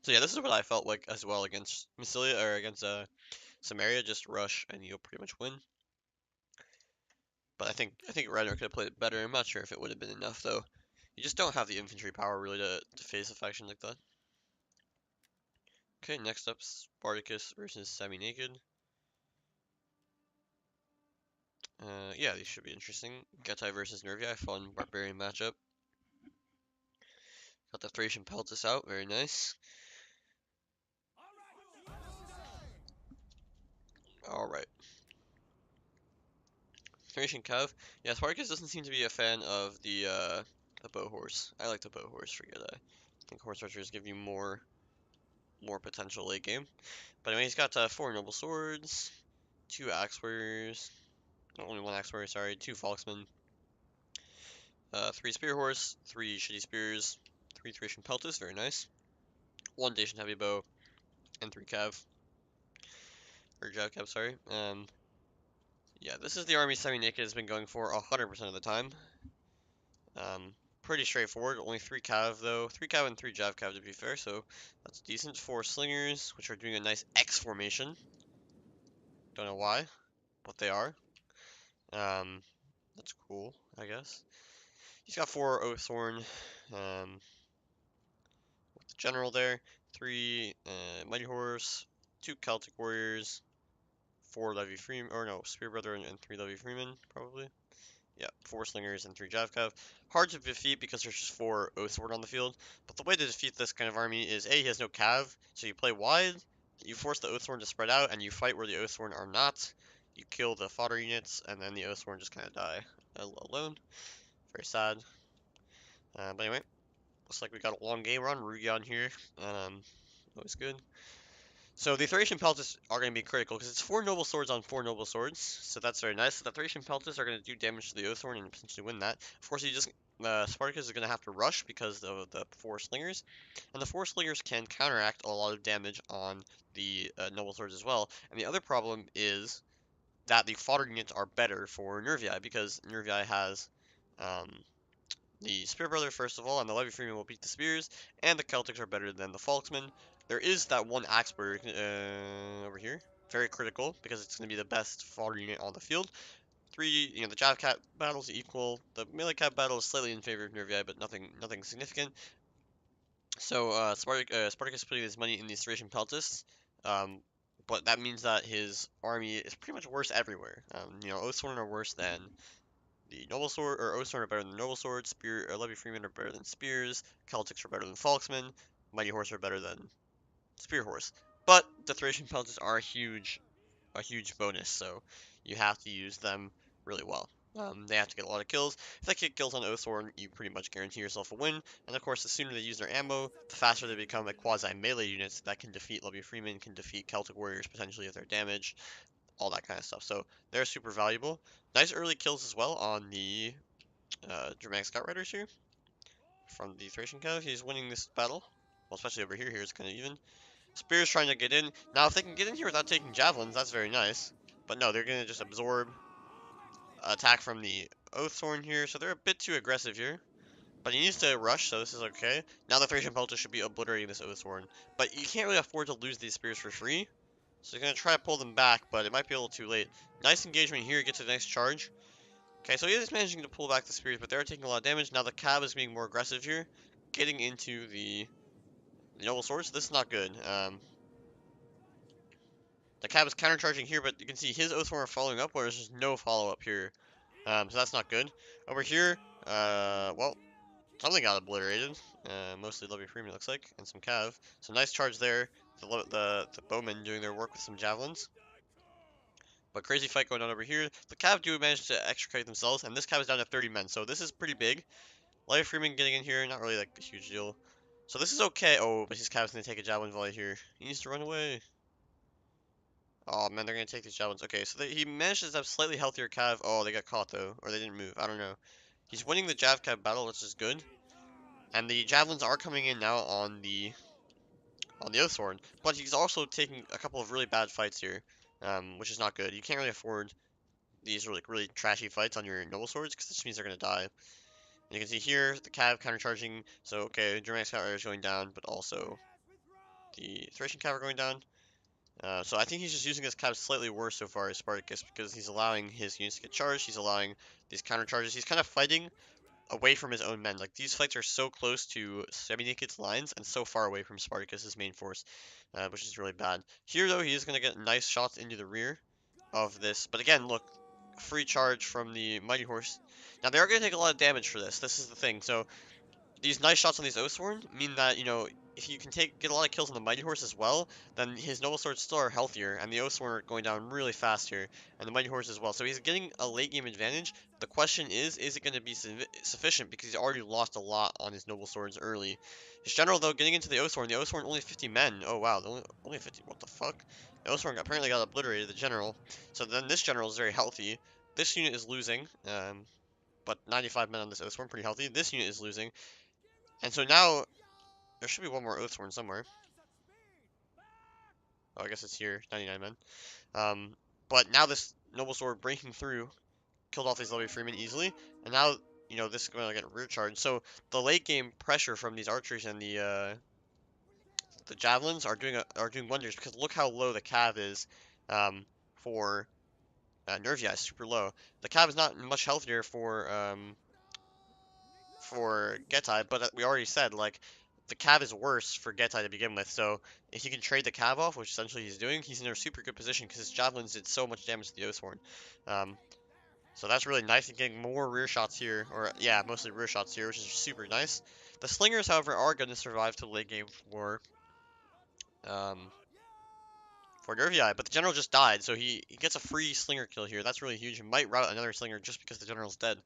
So yeah, this is what I felt like as well against Massilia or against Samaria. Just rush and you'll pretty much win. But I think Reiner could have played it better. I'm not sure if it would have been enough though. You just don't have the infantry power really to face a faction like that. Okay, next up, Spartacus versus Semi-Naked. Yeah, these should be interesting. Getai versus Nervii, fun barbarian matchup. Got the Thracian Peltis out, very nice. Alright. Thracian Cav. Yeah, Spartacus doesn't seem to be a fan of the bow horse. I like the bow horse for Getai. I think horse archers give you more potential late game. But anyway, he's got 4 noble swords, 2 axe warriors, only 1 axe warrior, sorry, 2 falksmen, 3 spear horse, 3 shitty spears, 3 Thracian Peltis, very nice. 1 Dacian heavy bow, and 3 cav, or jav cav, sorry. Yeah, this is the army Semi-Naked has been going for 100% of the time. Pretty straightforward, only 3 cav though, 3 cav and 3 jav cav to be fair, so that's decent. 4 slingers, which are doing a nice X formation. Don't know why, but they are. That's cool, I guess. He's got 4 Oathhorn, with the general there, 3 Mighty Horse, 2 Celtic Warriors, 4 Levy Freeman, or no, Spear Brother and 3 Levy Freeman, probably. Yeah, 4 Slingers and 3 Javcav. Hard to defeat because there's just 4 Oathsword on the field, but the way to defeat this kind of army is A, he has no Cav, so you play wide, you force the Oathsworn to spread out, and you fight where the Oathsworn are not. You kill the fodder units, and then the Oathsworn just kind of die alone. Very sad. But anyway, looks like we got a long game run. Rugion here. Always good. So the Thracian Peltis are going to be critical because it's 4 noble swords on 4 noble swords, so that's very nice. So the Thracian Peltis are going to do damage to the Oathhorn and potentially win that. Of course, Spartacus is going to have to rush because of the 4 slingers, and the 4 slingers can counteract a lot of damage on the noble swords as well. And the other problem is that the fodder units are better for Nervii because Nervii has um, the Spear Brother, first of all, and the Levy Freeman will beat the Spears, and the Celtics are better than the Falksmen. There is that one Axe Warrior over here. Very critical, because it's going to be the best fodder unit on the field. The Jav Cat battle is equal. The Melee Cat battle is slightly in favor of Nervii, but nothing significant. So, Spartacus putting his money in the Thracian Peltis, but that means that his army is pretty much worse everywhere. Oathsworn are worse than the noble sword, or Oathsworn are better than noble swords. Levy Freeman are better than spears. Celtics are better than Falksmen. Mighty Horse are better than Spear Horse. But the Thracian Pelts are a huge bonus, so you have to use them really well. They have to get a lot of kills. If they get kills on Oathsworn, you pretty much guarantee yourself a win. And of course, the sooner they use their ammo, the faster they become like quasi-melee units that can defeat Levy Freeman, can defeat Celtic Warriors potentially if they're damaged, all that kind of stuff. So they're super valuable. Nice early kills as well on the Germanic Scout Riders here from the Thracian Cav. He's winning this battle. Well, especially over here. Here it's kind of even. Spear's trying to get in. Now, if they can get in here without taking javelins, that's very nice. But no, they're going to just absorb attack from the Oaththorn here. So they're a bit too aggressive here. But he needs to rush, so this is okay. Now the Thracian Peltis should be obliterating this Oaththorn. But you can't really afford to lose these spears for free. So he's going to try to pull them back, but it might be a little too late. Nice engagement here. Gets a nice charge. Okay, so he is managing to pull back the spears, but they're taking a lot of damage. Now the Cab is being more aggressive here, getting into the Noble Sword, so this is not good. The Cab is countercharging here, but you can see his Oathworm are following up, whereas there's no follow-up here. So that's not good. Over here, well, something got obliterated. Mostly Levy Freeman, looks like, and some Cav. So nice charge there. The bowmen doing their work with some javelins. But crazy fight going on over here. The Cav do manage to extricate themselves, and this Cav is down to 30 men, so this is pretty big. Light Freeman getting in here, not really like a huge deal. So this is okay. Oh, but his Cav's gonna take a javelin volley here. He needs to run away. Oh man, they're gonna take these javelins. Okay, so he manages to have slightly healthier Cav. Oh, they got caught though, or they didn't move. I don't know. He's winning the Jav Cav battle, which is good. And the javelins are coming in now on the Oathsworn, but he's also taking a couple of really bad fights here, which is not good. You can't really afford these really trashy fights on your noble swords because this means they're gonna die. And you can see here the Cav countercharging. So okay, Germanic Scout Rider is going down, but also the Thracian cav are going down. So I think he's just using his cav slightly worse so far as Spartacus because he's allowing his units to get charged. He's allowing these counter charges. He's kind of fighting away from his own men. Like these fights are so close to Semi-Naked's lines and so far away from Spartacus's main force, which is really bad. Here though, he is going to get nice shots into the rear of this. But again, look, free charge from the Mighty Horse. Now they are going to take a lot of damage for this. This is the thing. So these nice shots on these Oathsworn mean that, you know, if you can get a lot of kills on the Mighty Horse as well, then his Noble Swords still are healthier, and the Oathsworn are going down really fast here, and the Mighty Horse as well. So he's getting a late game advantage. The question is it going to be sufficient? Because he's already lost a lot on his Noble Swords early. His General, though, getting into the Oathsworn only 50 men. Oh, wow, only 50. What the fuck? The Oathsworn apparently got obliterated, the General. So then this General is very healthy. This unit is losing, but 95 men on this Oathsworn, pretty healthy. This unit is losing. And so now, there should be one more Oathsworn somewhere. Oh, I guess it's here, 99 men. But now this Noble Sword breaking through killed off these Levy Freemen easily, and now, you know, this is going to get rear charge. So the late game pressure from these archers and the javelins are doing wonders because look how low the cav is for Nervii, is super low. The cav is not much healthier for Getai, but we already said, like, the cav is worse for Getai to begin with, so if he can trade the cav off, which essentially he's doing, he's in a super good position because his javelins did so much damage to the Oathsworn. Um, so that's really nice. He's getting more rear shots here, or yeah, mostly rear shots here, which is super nice. The slingers, however, are going to survive to the late game um, for Nervii, but the general just died, so he gets a free slinger kill here. That's really huge. He might route another slinger just because the general's dead.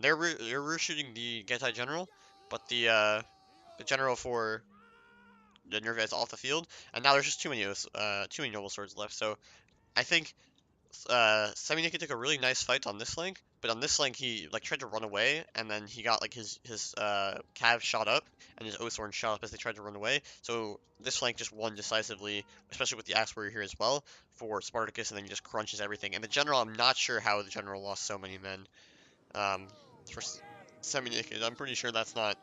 They're rear shooting the Getai general, but the general for the Nervii is off the field, and now there's just too many noble swords left. So I think Semi-Naked took a really nice fight on this flank, but on this flank he like tried to run away, and then he got like his cav shot up, and his Oathsworn shot up as they tried to run away. So this flank just won decisively, especially with the Axe Warrior here as well for Spartacus, and then he just crunches everything. And the general, I'm not sure how the general lost so many men. For Semi-Naked, I'm pretty sure that's not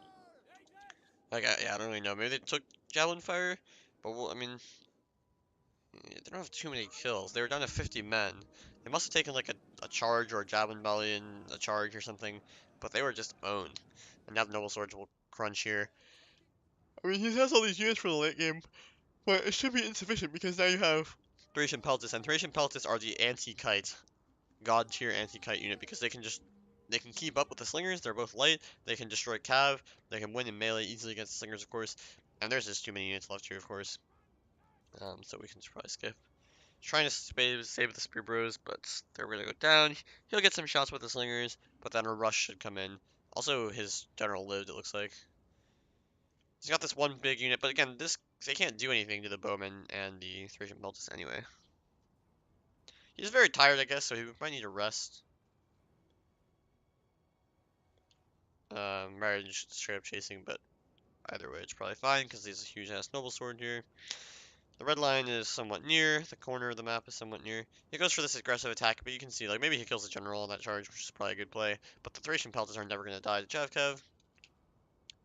like yeah, I don't really know. Maybe they took javelin fire, but well, I mean, they don't have too many kills. They were down to 50 men. They must have taken like a charge or a javelin belly and a charge or something, but they were just owned. And now the noble swords will crunch here. I mean, he has all these units for the late game, but it should be insufficient because now you have Thracian Peltis, and Thracian Peltis are the anti-kite, god tier anti-kite unit because they can keep up with the slingers. They're both light. They can destroy cav. They can win in melee easily against the slingers, of course. And there's just too many units left here, of course. So we can probably skip. Trying to save the Spear Bros, but they're gonna go down. He'll get some shots with the Slingers, but then a rush should come in. Also, his general lived, it looks like. He's got this one big unit, but again, they can't do anything to the Bowmen and the Thracian Peltis anyway. He's very tired, I guess, so he might need to rest. Rather than just straight up chasing, but either way, it's probably fine, because he's a huge-ass Noble Sword here. The red line is somewhat near. The corner of the map is somewhat near. He goes for this aggressive attack, but you can see, like, maybe he kills the general on that charge, which is probably a good play. But the Thracian Peltas are never going to die to Javkev.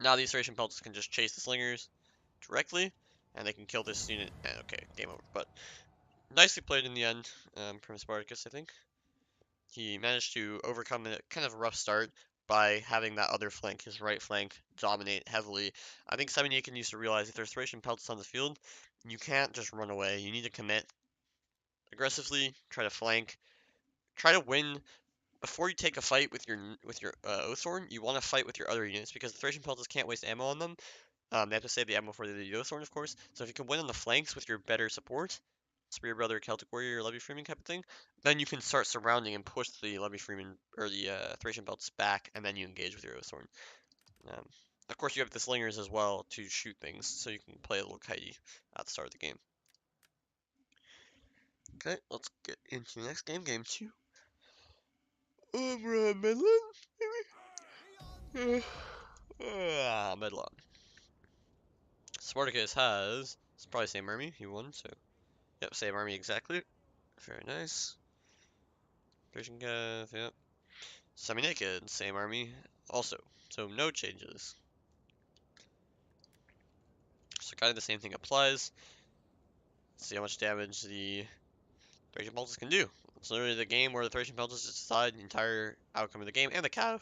Now these Thracian Peltas can just chase the slingers directly, and they can kill this unit. And okay, game over. But nicely played in the end from Spartacus, I think. He managed to overcome a kind of rough start by having that other flank, his right flank, dominate heavily. I think Semi-Naked needs to realize if there's Thracian Peltas on the field, you can't just run away. You need to commit aggressively, try to flank, try to win before you take a fight with your Oathsworn. You want to fight with your other units because the Thracian Peltas can't waste ammo on them. They have to save the ammo for the Oathsworn, of course. So if you can win on the flanks with your better support, Spear Brother, Celtic Warrior, Levy Freeman type of thing, then you can start surrounding and push the Levy Freeman or the Thracian Peltas back, and then you engage with your Oathsworn. Um, of course, you have the Slingers as well to shoot things, so you can play a little kitey at the start of the game. Okay, let's get into the next game, game 2. Over Medlin, maybe? Medlin. Spartacus has, it's probably the same army, he won, so, yep, same army exactly. Very nice. Thracian Cav, yep. Semi-Naked, same army, also, so no changes. So Kind of the same thing applies. Let's see how much damage the Thracian Pulses can do. It's literally the game where the Thracian Pulses decide the entire outcome of the game, and the Cav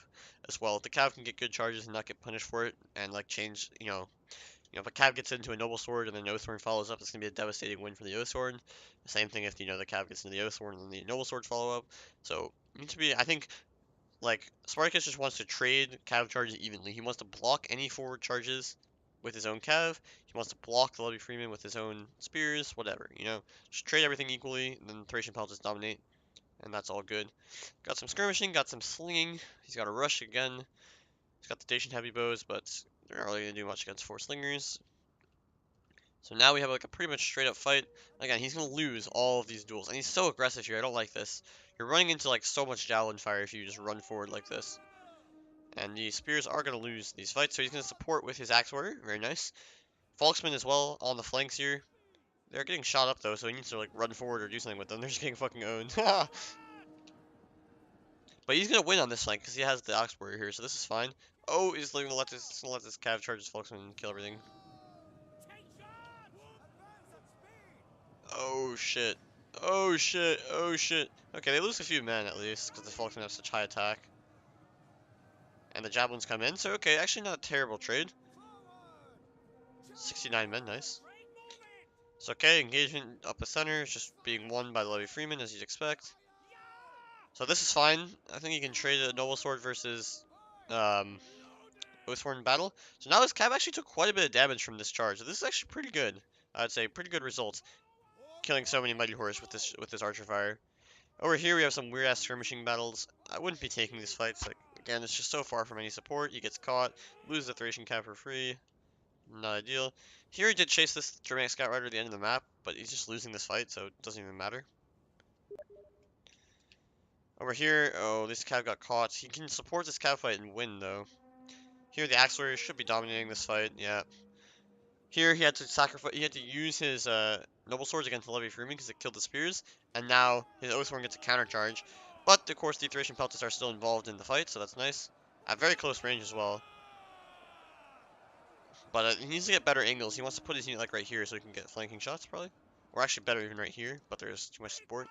as well. If the Cav can get good charges and not get punished for it, and like change, if a Cav gets into a Noble Sword and then Oathhorn follows up, it's gonna be a devastating win for the Oathhorn. The same thing if the Cav gets into the Oathhorn and then the Noble Sword follow up. So it needs to be, I think, like Spartacus just wants to trade Cav charges evenly. He wants to block any forward charges with his own Cav. He wants to block the Levy Freeman with his own spears, whatever, Just trade everything equally, and then Thracian Pal just dominate, and that's all good. Got some skirmishing, got some slinging. He's got a rush again. He's got the Dacian heavy bows, but they're not really gonna do much against 4 slingers. So now we have like a pretty much straight up fight. Again, he's gonna lose all of these duels, and he's so aggressive here. I don't like this. You're running into like so much javelin fire if you just run forward like this. And the spears are gonna lose these fights, so he's gonna support with his axe warrior. Very nice. Falksmen as well on the flanks here. They're getting shot up though, so he needs to like run forward or do something with them. They're just getting fucking owned. But he's gonna win on this flank because he has the axe warrior here, so this is fine. Oh, he's gonna let this cav charge his Falksman and kill everything. Oh shit. Oh shit. Oh shit. Okay, they lose a few men at least because the Falksmen have such high attack. And the javelins come in, so okay, actually not a terrible trade. 69 men, nice. It's okay, engagement up the center is just being won by Levy Freeman as you'd expect. So this is fine. I think you can trade a Noble Sword versus Oathhorn battle. So now this Cav actually took quite a bit of damage from this charge. So this is actually pretty good. I'd say pretty good results. Killing so many Mighty Horse with this Archer Fire. Over here we have some weird ass skirmishing battles. I wouldn't be taking these fights. Like again, it's just so far from any support. He gets caught, loses the Thracian Cav for free. Not ideal. Here he did chase this Germanic Scout Rider at the end of the map, but he's just losing this fight, so it doesn't even matter. Over here, oh, this Cav got caught. He can support this Cav fight and win, though. Here, the Axe Warrior should be dominating this fight, yeah. Here, he had to sacrifice, he had to use his Noble Swords against the Levy Freeman because it killed the Spears, and now his Oathhorn gets a countercharge. But, of course, the Thracian Peltas are still involved in the fight, so that's nice. At very close range as well. But he needs to get better angles. He wants to put his unit like right here so he can get flanking shots, probably. Or actually better even right here, but there's too much support.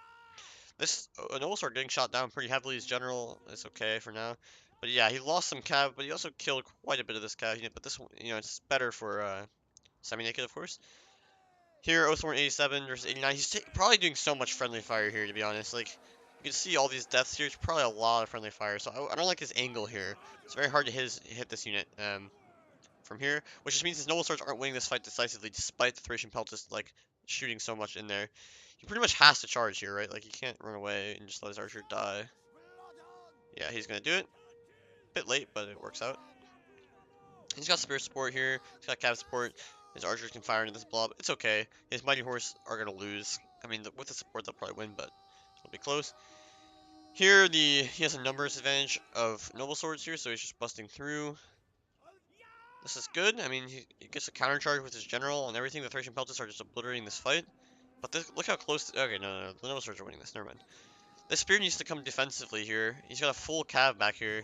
This Noble Sword getting shot down pretty heavily. His general is okay for now. But yeah, he lost some cav, but he also killed quite a bit of this cav unit. But this one, it's better for semi-naked, of course. Here, Oathhorn 87 versus 89. He's probably doing so much friendly fire here, to be honest. Like, you can see all these deaths here. It's probably a lot of friendly fire. So I don't like his angle here. It's very hard to hit this unit from here, which just means his Noble Swords aren't winning this fight decisively, despite the Thracian Peltas like shooting so much in there. He pretty much has to charge here, right? Like, he can't run away and just let his archer die. Yeah, he's gonna do it. Bit late, but it works out. He's got spear support here. He's got cav support. His archers can fire into this blob. It's okay. His mighty horse are gonna lose. I mean, with the support, they'll probably win, but it'll be close. Here, he has a numbers advantage of Noble Swords here, so he's just busting through. This is good. I mean, he gets a counter charge with his general and everything. The Thracian Peltas are just obliterating this fight. But look how close. Okay, no. The Noble Swords are winning this. Never mind. This spear needs to come defensively here. He's got a full cav back here.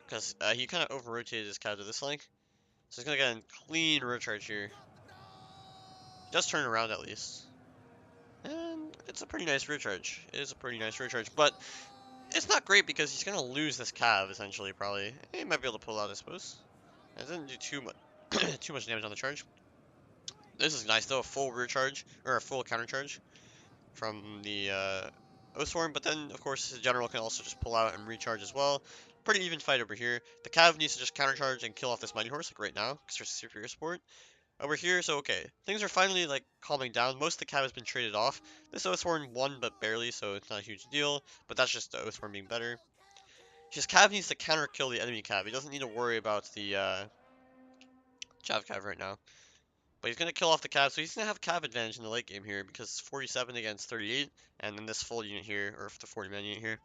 Because he kind of over-rotated his cav to this flank. So he's going to get a clean recharge here. He does turn around at least. And it's a pretty nice recharge. It is a pretty nice recharge. But it's not great because he's going to lose this cav, essentially, probably. He might be able to pull out, I suppose. It doesn't do too much, too much damage on the charge. This is nice, though. A full recharge, or a full counter charge from the Oathsworn. But then, of course, his general can also just pull out and recharge as well. Pretty even fight over here. The Cav needs to just countercharge and kill off this Mighty Horse, like right now, because there's superior support. Over here, so okay. Things are finally, like, calming down. Most of the Cav has been traded off. This Oathsworn won, but barely, so it's not a huge deal. But that's just the Oathsworn being better. His Cav needs to counter-kill the enemy Cav. He doesn't need to worry about the Jav Cav right now. But he's going to kill off the Cav, so he's going to have Cav advantage in the late game here, because 47 against 38, and then this full unit here, or the 40-man unit here.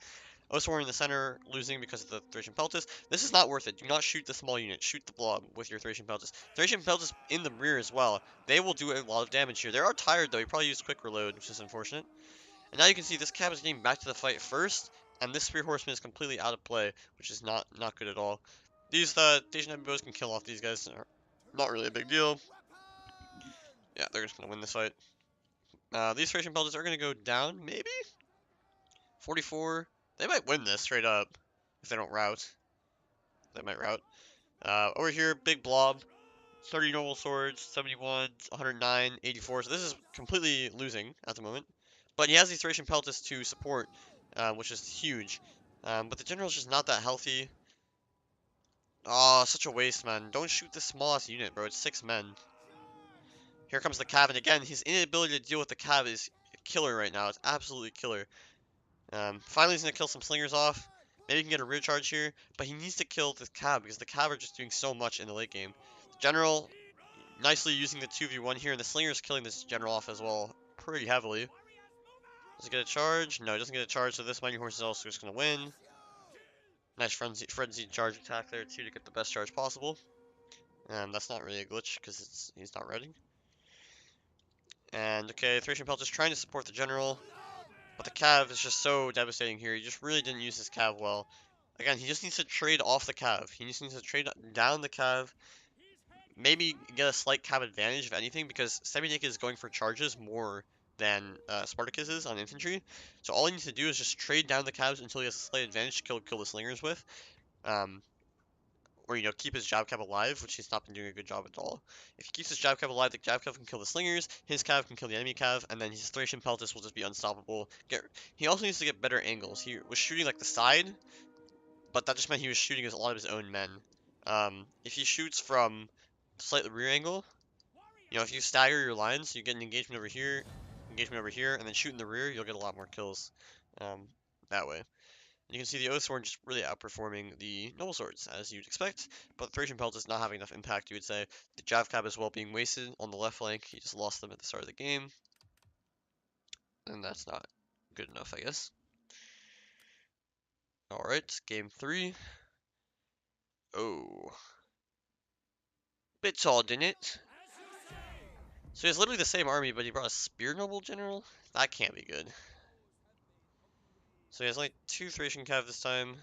Oathsworn in the center, losing because of the Thracian Peltas. This is not worth it. Do not shoot the small unit. Shoot the blob with your Thracian Peltas. Thracian Peltas in the rear as well. They will do a lot of damage here. They are tired, though. He probably used quick reload, which is unfortunate. And now you can see this Cav is getting back to the fight first, and this Spear Horseman is completely out of play, which is not good at all. These Dacian Heavy Bows can kill off these guys. Not really a big deal. Yeah, they're just gonna win this fight. These Thracian Peltasts are gonna go down, maybe? 44. They might win this straight up if they don't rout. They might rout. Over here, big blob. 30 normal swords, 71, 109, 84. So this is completely losing at the moment. But he has these Thracian Peltasts to support, which is huge. But the general's just not that healthy. Oh, such a waste, man. Don't shoot this smallest unit, bro. It's 6 men. Here comes the Cav, and again, his inability to deal with the Cav is killer right now. It's absolutely killer. Finally, he's going to kill some slingers off. Maybe he can get a rear charge here, but he needs to kill this Cav because the Cav are just doing so much in the late game. The General, nicely using the 2v1 here, and the slinger is killing this General off as well pretty heavily. Does he get a charge? No, he doesn't get a charge, so this mighty horse is also just going to win. Nice frenzy charge attack there, too, to get the best charge possible. That's not really a glitch because he's not ready. And okay, Thracian Pelt is trying to support the General, but the Cav is just so devastating here. He just really didn't use his Cav well. Again, he just needs to trade off the Cav. He just needs to trade down the Cav, maybe get a slight Cav advantage, if anything, because Seminic is going for charges more than Spartacus is on infantry. So all he needs to do is just trade down the Cavs until he has a slight advantage to kill the slingers with. Um, or, you know, keep his Jab Cav alive, which he's not been doing a good job at all. If he keeps his Jab Cav alive, the Jab Cav can kill the slingers, his Cav can kill the enemy Cav, and then his Thracian Peltasts will just be unstoppable. He also needs to get better angles. He was shooting like the side, but that just meant he was shooting as a lot of his own men. If he shoots from slightly rear angle, you know, if you stagger your lines, you get an engagement over here, and then shoot in the rear, you'll get a lot more kills that way. You can see the Oath Sword just really outperforming the Noble Swords, as you'd expect, but the Thracian Pelt is not having enough impact, you would say. The Jav Cab as well being wasted on the left flank, he just lost them at the start of the game, and that's not good enough, I guess. Alright, game 3. Oh. Bit tall, didn't it? So he has literally the same army, but he brought a Spear Noble General? That can't be good. So he has only 2 Thracian Cav this time.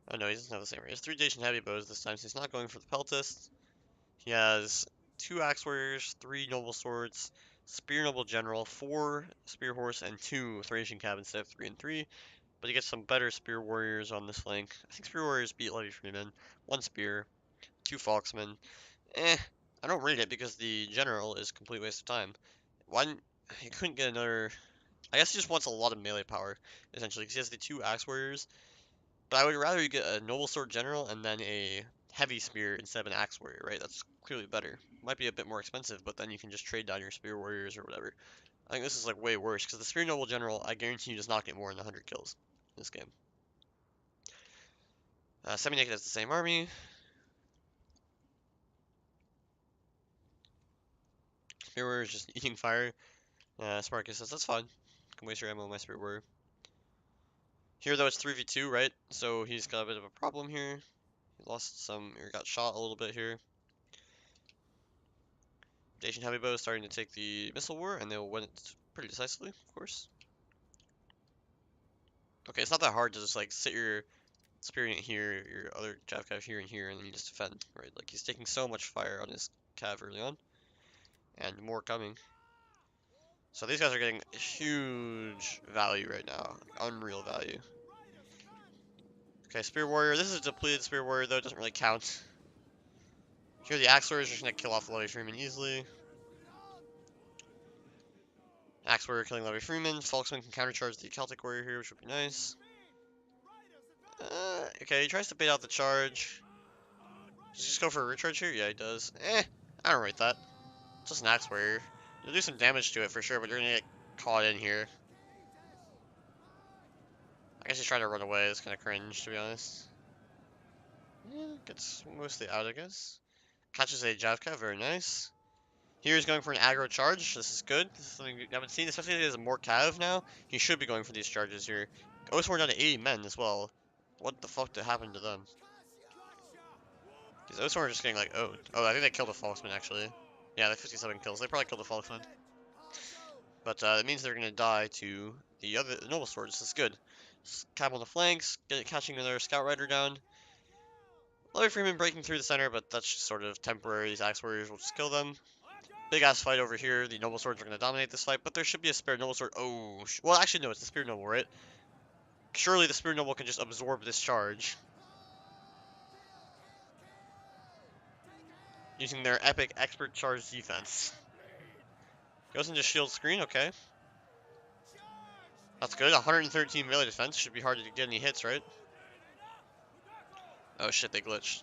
Oh no, he doesn't have the same army. He has 3 Dacian Heavy Bows this time, so he's not going for the Peltast. He has 2 Axe Warriors, 3 Noble Swords, Spear Noble General, 4 Spear Horse, and 2 Thracian Cav instead of 3 and 3. But he gets some better Spear Warriors on this flank. I think Spear Warriors beat Levy Freeman. 1 Spear, 2 Foxmen. I don't rate it because the General is a complete waste of time. Why didn't... He couldn't get another... I guess he just wants a lot of melee power, essentially, because he has the 2 Axe Warriors. But I would rather you get a Noble Sword General and then a Heavy Spear instead of an Axe Warrior, right? That's clearly better. Might be a bit more expensive, but then you can just trade down your Spear Warriors or whatever. I think this is like way worse, because the Spear Noble General, I guarantee you, does not get more than 100 kills in this game. Semi-Naked has the same army. Spear Warrior is just eating fire. Sparkus says, that's fine. You can waste your ammo on my Spear Warrior. Here, though, it's 3v2, right? So he's got a bit of a problem here. He lost some, or got shot a little bit here. Dacian Heavy Bow is starting to take the missile war, and they'll win it pretty decisively, of course. Okay, it's not that hard to just like sit your Spear Unit here, your other Jav Cav here and here, and then you just defend, right? Like he's taking so much fire on his Cav early on, and more coming. So these guys are getting huge value right now, unreal value. Okay, Spear Warrior. This is a depleted Spear Warrior though, it doesn't really count. Here the Axe Warrior is just gonna kill off Levy Freeman easily. Axe Warrior killing Levy Freeman. Falksman can countercharge the Celtic Warrior here, which would be nice. Okay, he tries to bait out the charge. Does he just go for a recharge here? Yeah, he does. I don't rate that. It's just an Axe Warrior. You'll do some damage to it for sure, but you're gonna get caught in here. I guess he's trying to run away. It's kind of cringe, to be honest. Yeah, gets mostly out, I guess. Catches a Javka, very nice. Here he's going for an aggro charge. This is good. This is something we haven't seen, especially if he has a more cav now. He should be going for these charges here. Oathsworn down to 80 men as well. What the fuck did happen to them? These Oathsworn are just getting like, I think they killed a Falksman actually. Yeah, they 57 kills. They probably killed a Falksman. But it means they're gonna die to the other Noble Swords. This is good. Cab on the flanks, catching another Scout Rider down. Levy Freeman breaking through the center, but that's just sort of temporary. These Axe Warriors will just kill them. Big ass fight over here. The Noble Swords are going to dominate this fight, but there should be a spare Noble Sword. Oh, well, actually, no, it's the Spear Noble, right? Surely the Spear Noble can just absorb this charge using their epic expert charge defense. Goes into shield screen, okay. That's good. 113 melee defense. Should be hard to get any hits, right? Oh shit, they glitched.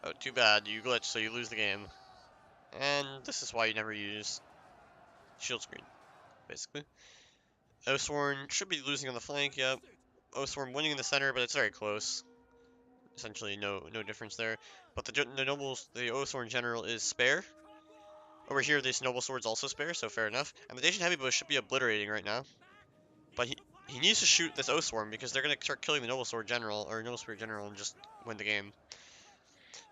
Oh, too bad. You glitched, so you lose the game. And this is why you never use shield screen, basically. Oathsworn should be losing on the flank, yep. Oathsworn winning in the center, but it's very close. Essentially no difference there. But the nobles, the Oathsworn general is spare. Over here, this noble sword's also spare, so fair enough. And the Dacian heavy should be obliterating right now. But he needs to shoot this Oathsworn because they're gonna start killing the noble sword general or noble spear general and just win the game.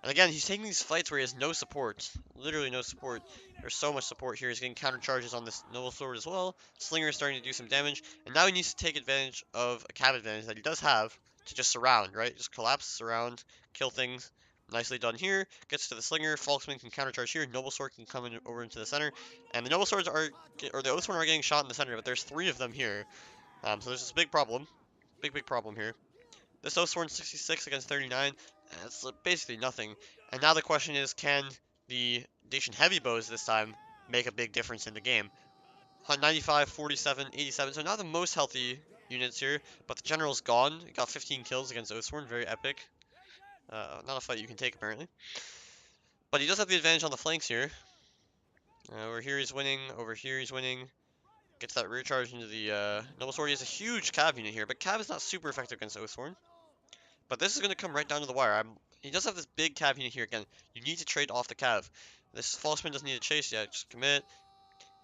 And again, he's taking these fights where he has no support. Literally no support. There's so much support here. He's getting counter charges on this Noble Sword as well. Slinger is starting to do some damage. And now he needs to take advantage of a cab advantage that he does have to just surround, right? Just collapse, surround, kill things. Nicely done here. Gets to the Slinger. Falksman can counter charge here. Noble Sword can come in over into the center. And the Noble Swords are, or the Oathsworn are getting shot in the center, but there's 3 of them here. So there's this big problem. Big problem here. This Oathsworn 66 against 39, that's basically nothing. And now the question is, can the Dacian heavy bows this time make a big difference in the game? 95, 47, 87, so not the most healthy units here, but the general's gone. He got 15 kills against Oathsworn, very epic. Not a fight you can take, apparently. But he does have the advantage on the flanks here. Over here he's winning, over here he's winning. Gets that rear charge into the Noble Sword. He has a huge Cav unit here, but Cav is not super effective against Oathsworn. But this is going to come right down to the wire. He does have this big Cav unit here again. You need to trade off the Cav. This Falseman doesn't need to chase yet. Just commit.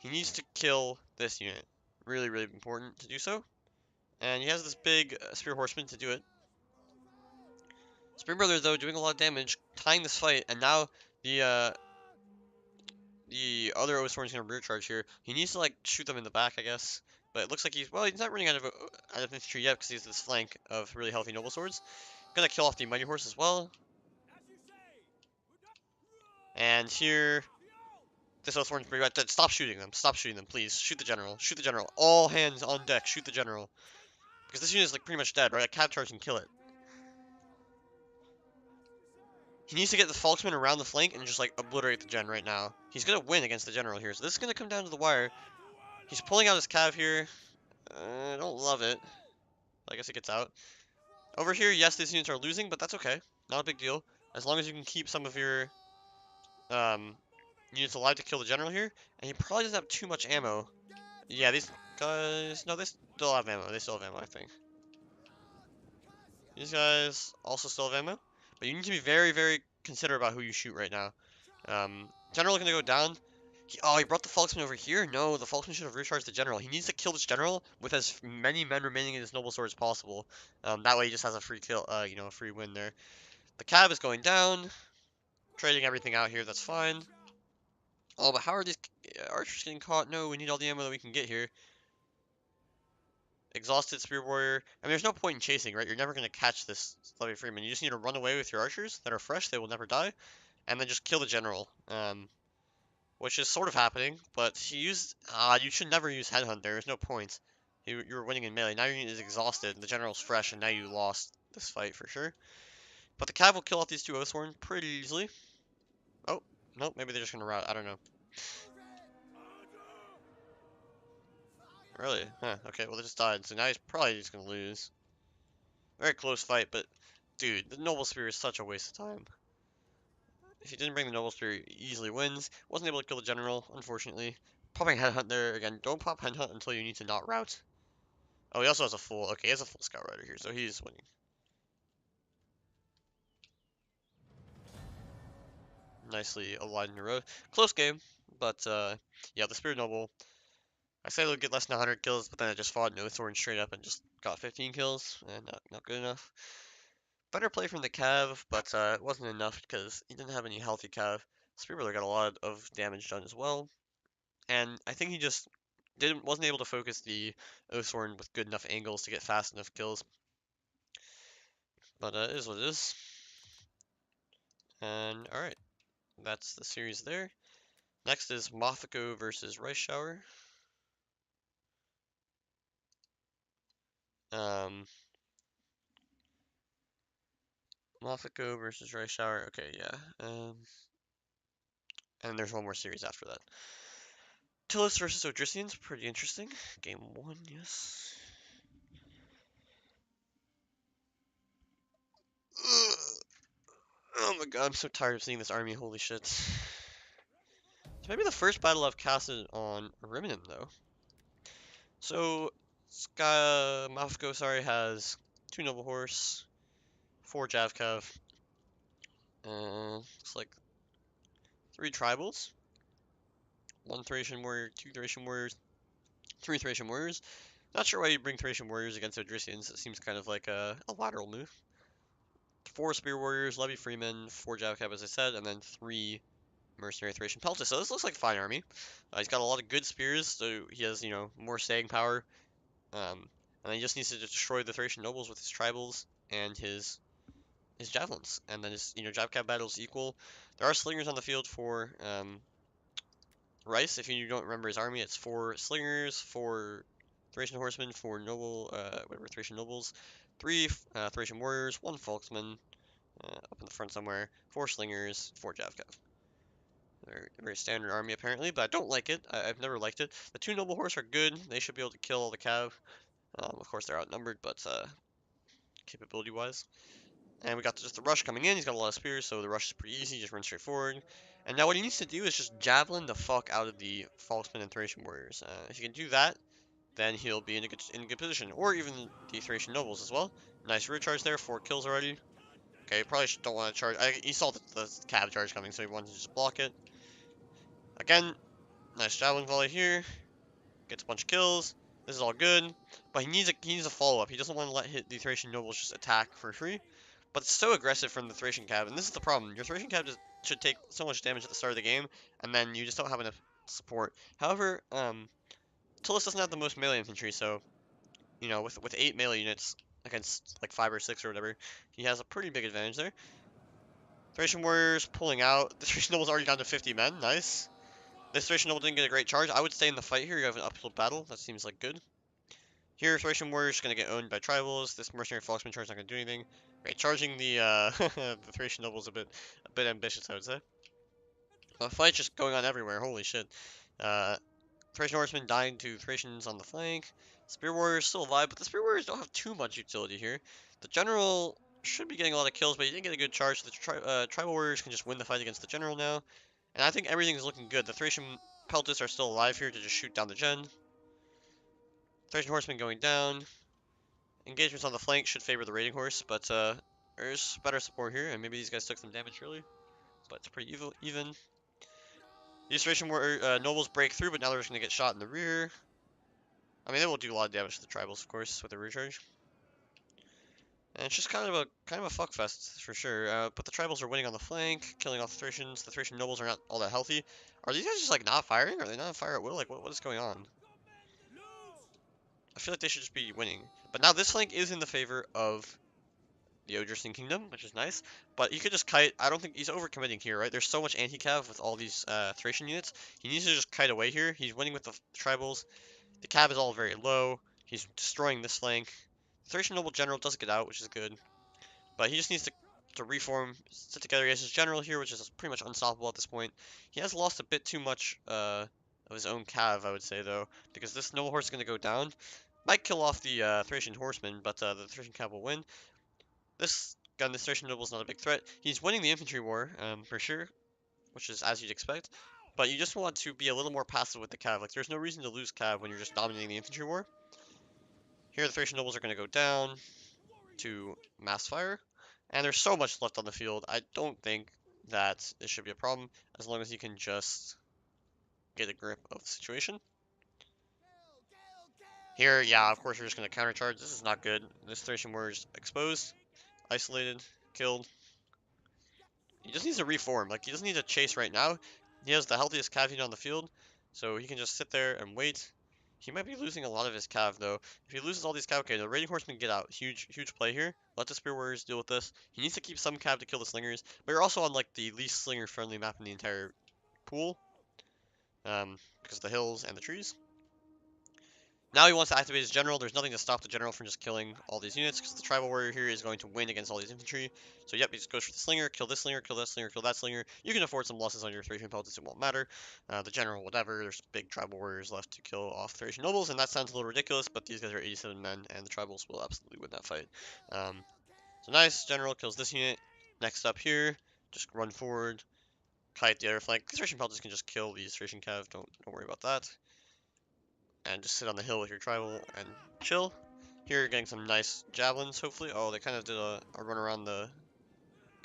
He needs to kill this unit. Really, really important to do so. And he has this big Spear Horseman to do it. Spear Brother, though, doing a lot of damage, tying this fight. And now the other Oathsworn's going to rear charge here. He needs to, like, shoot them in the back, I guess. But it looks like he's not running out of infantry yet because he has this flank of really healthy Noble Swords. Gonna kill off the Mighty Horse as well. And here, this Oathsworn's pretty right. Stop shooting them. Stop shooting them, please. Shoot the general. Shoot the general. All hands on deck. Shoot the general. Because this unit is like pretty much dead, right? A cab charge can kill it. He needs to get the Falksman around the flank and just like obliterate the gen right now. He's gonna win against the general here, so this is gonna come down to the wire. He's pulling out his cav here. I don't love it. I guess it gets out. Over here, yes, these units are losing, but that's okay. Not a big deal. As long as you can keep some of your units alive to kill the general here. And he probably doesn't have too much ammo. Yeah, these guys... No, they still have ammo. They still have ammo, I think. These guys also still have ammo. But you need to be very, very considerate about who you shoot right now. General gonna go down. He brought the Falksman over here? No, the Falksman should have recharged the general. He needs to kill this general with as many men remaining in his noble sword as possible. That way he just has a free kill, a free win there. The cab is going down. Trading everything out here, that's fine. Oh, but how are these archers getting caught? No, we need all the ammo that we can get here. Exhausted Spear Warrior. I mean, there's no point in chasing, right? You're never going to catch this Levy Freeman. You just need to run away with your archers that are fresh. They will never die. And then just kill the general. Which is sort of happening. But he used... you should never use Headhunt there. There's no point. You were winning in melee. Now your unit is exhausted. The general's fresh. And now you lost this fight for sure. But the Cav will kill off these two Oathsworn pretty easily. Oh, nope. Maybe they're just going to rout. I don't know. Really? Huh, okay, well they just died, so now he's probably just gonna lose. Very close fight, but dude, the Noble Spear is such a waste of time. If he didn't bring the Noble Spear, he easily wins. Wasn't able to kill the General, unfortunately. Popping Headhunt there, again, don't pop Headhunt until you need to not rout. Oh, he also has a full, okay, he has a full Scout Rider here, so he's winning. Nicely aligned in a row. Close game, but yeah, the Spirit Noble, I said it would get less than 100 kills, but then I just fought Oathsworn straight up and just got 15 kills, and not good enough. Better play from the Cav, but it wasn't enough because he didn't have any healthy Cav. Spearbrother got a lot of damage done as well, and I think he just wasn't able to focus the Oathsworn with good enough angles to get fast enough kills. But it is what it is. And alright, that's the series there. Next is Mothako versus Rice Shower. Um, Mothako versus Rice Shower. Okay, yeah. And there's one more series after that. Tillis versus Odrysians, pretty interesting. Game 1, yes. Ugh. Oh my god, I'm so tired of seeing this army, holy shit. It's maybe the first battle I've casted on Riminin, though. So, Mafko, sorry, has 2 Noble Horse, 4 Javcav, looks like 3 Tribals, 1 Thracian Warrior, 2 Thracian Warriors, 3 Thracian Warriors. Not sure why you bring Thracian Warriors against Odrysians, it seems kind of like a lateral move. 4 Spear Warriors, Levy Freeman, 4 Javcav as I said, and then 3 Mercenary Thracian Peltas. So this looks like a fine army. He's got a lot of good spears, so he has, more staying power. And then he just needs to destroy the Thracian nobles with his tribals and his javelins. And then his, Javcab battles equal. There are slingers on the field for Rice. If you don't remember his army, it's 4 slingers, 4 Thracian horsemen, 4 Thracian nobles, 3 Thracian warriors, 1 Folksman, up in the front somewhere, 4 slingers, 4 Javcav. Very, very standard army apparently, but I don't like it. I've never liked it. The 2 noble horse are good. They should be able to kill all the cav. Of course, they're outnumbered, but capability-wise. And we got just the rush coming in. He's got a lot of spears, so the rush is pretty easy. Just run straight forward. And now what he needs to do is just javelin the fuck out of the Falksmen and Thracian warriors. If he can do that, then he'll be in a good position. Or even the Thracian nobles as well. Nice root charge there. 4 kills already. Okay, probably don't want to charge. He saw the cav charge coming, so he wanted to just block it. Again, nice javelin volley here. Gets a bunch of kills. This is all good. But he needs a follow-up. He doesn't want to let the Thracian nobles just attack for free. But it's so aggressive from the Thracian cab, and this is the problem. Your Thracian cab should take so much damage at the start of the game, and then you just don't have enough support. However, Tullus doesn't have the most melee infantry, so, with 8 melee units against, like, 5 or 6 or whatever, he has a pretty big advantage there. Thracian warriors pulling out. The Thracian noble's already down to 50 men. Nice. This Thracian noble didn't get a great charge. I would stay in the fight here. You have an uphill battle. That seems like good. Here, Thracian Warrior's gonna get owned by tribals. This Mercenary Foxman charge not gonna do anything. Right, charging the the Thracian nobles a bit ambitious, I would say. Fight's just going on everywhere. Holy shit. Uh, Thracian Horsemen dying to Thracians on the flank. Spear Warriors still alive, but the Spear Warriors don't have too much utility here. The General should be getting a lot of kills, but he didn't get a good charge. The Tribal Warriors can just win the fight against the General now. And I think everything's looking good. The Thracian Peltas are still alive here to just shoot down the Gen. Thracian Horsemen going down. Engagements on the flank should favor the raiding horse, but there's better support here, and maybe these guys took some damage early, but it's pretty even. These Thracian nobles break through, but now they're just going to get shot in the rear. I mean, they will do a lot of damage to the tribals, of course, with their rear charge. And it's just kind of a fuckfest for sure. But the tribals are winning on the flank, killing off the Thracians. The Thracian nobles are not all that healthy. Are these guys just like not firing? Are they not on fire at will? Like what is going on? I feel like they should just be winning. But now this flank is in the favor of the Odrysian Kingdom, which is nice. But he could just kite. I don't think he's overcommitting here, right? There's so much anti-cav with all these Thracian units. He needs to just kite away here. He's winning with the tribals. The cav is all very low. He's destroying this flank. The Thracian Noble General does get out, which is good. But he just needs to reform, sit together. He has his general here, which is pretty much unstoppable at this point. He has lost a bit too much of his own cav, I would say, though, because this noble horse is going to go down. Might kill off the Thracian horseman, but the Thracian cav will win. This gun, this Thracian noble is not a big threat. He's winning the infantry war, for sure, which is as you'd expect. But you just want to be a little more passive with the cav. Like, there's no reason to lose cav when you're just dominating the infantry war. Here, the Thracian nobles are going to go down to mass fire. And there's so much left on the field. I don't think that this should be a problem, as long as you can just get a grip of the situation. Here, yeah, of course, you're just going to countercharge. This is not good. This Thracian warrior is exposed, isolated, killed. He just needs to reform. Like, he doesn't need to chase right now. He has the healthiest cav unit on the field, so he can just sit there and wait. He might be losing a lot of his cav though. If he loses all these cav, okay, the raiding horsemen get out. Huge play here. Let the spear warriors deal with this. He needs to keep some cav to kill the slingers, but you're also on like the least slinger friendly map in the entire pool, because of the hills and the trees. Now he wants to activate his general. There's nothing to stop the general from just killing all these units, because the tribal warrior here is going to win against all these infantry. So yep, he just goes for the slinger, kill this slinger, kill that slinger, kill that slinger. You can afford some losses on your Thracian peltasts, it won't matter. The general, whatever, there's big tribal warriors left to kill off Thracian nobles, and that sounds a little ridiculous, but these guys are 87 men, and the tribals will absolutely win that fight. So nice, general kills this unit. Next up here, just run forward, kite the other flank. These Thracian peltasts can just kill these Thracian cav, don't worry about that. And just sit on the hill with your tribal and chill. Here you're getting some nice javelins, hopefully. Oh, they kind of did a run around the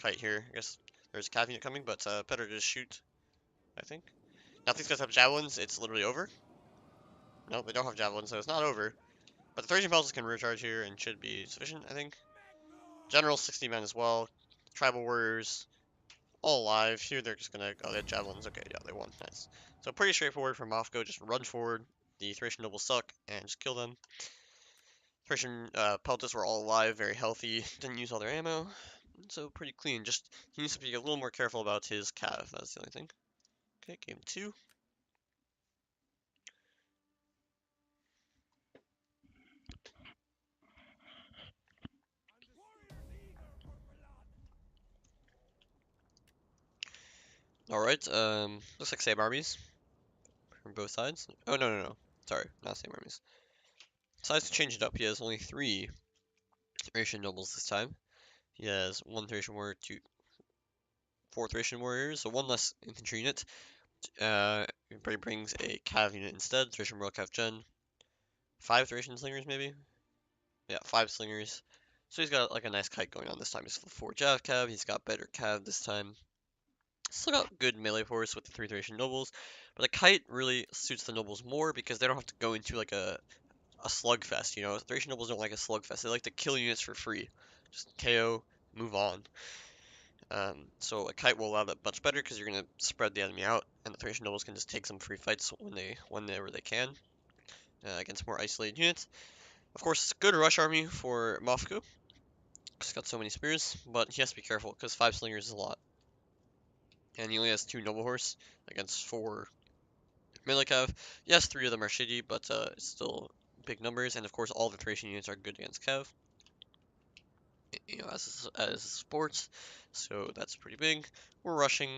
kite here. I guess there's a cav unit coming, but better to just shoot, I think. Now, if these guys have javelins, it's literally over. No, they don't have javelins, so it's not over. But the Thracian peltasts can recharge here and should be sufficient, I think. General 60 men as well. Tribal warriors, all alive. Here they're just gonna... Oh, they have javelins. Okay, yeah, they won. Nice. So pretty straightforward for Mofco. Just run forward. The Thracian nobles suck, and just kill them. Thracian peltasts were all alive, very healthy, didn't use all their ammo, so pretty clean. Just he needs to be a little more careful about his cav. That's the only thing. Okay, game 2. All right. Looks like same armies from both sides. Oh no. Sorry, not same armies. Decides to change it up. He has only 3 Thracian nobles this time. He has 1 Thracian warrior, 4 Thracian warriors, so 1 less infantry unit. But he brings a cav unit instead. Thracian royal cav gen. 5 Thracian slingers maybe. Yeah, 5 slingers. So he's got like a nice kite going on this time. He's 4 Jav cav. He's got better cav this time. Still got good melee force with the 3 Thracian nobles, but the kite really suits the nobles more because they don't have to go into like a slugfest. You know, Thracian nobles don't like a slugfest. They like to kill units for free, just KO, move on. So a kite will allow that much better because you're gonna spread the enemy out, and the Thracian nobles can just take some free fights whenever they can against more isolated units. Of course, it's a good rush army for Mofco. He's got so many spears, but he has to be careful because 5 slingers is a lot. And he only has 2 noble horse against 4 melee cav. Yes, 3 of them are shitty, but it's still big numbers. And of course, all the Thracian units are good against cav. You know, as sports, so that's pretty big. We're rushing.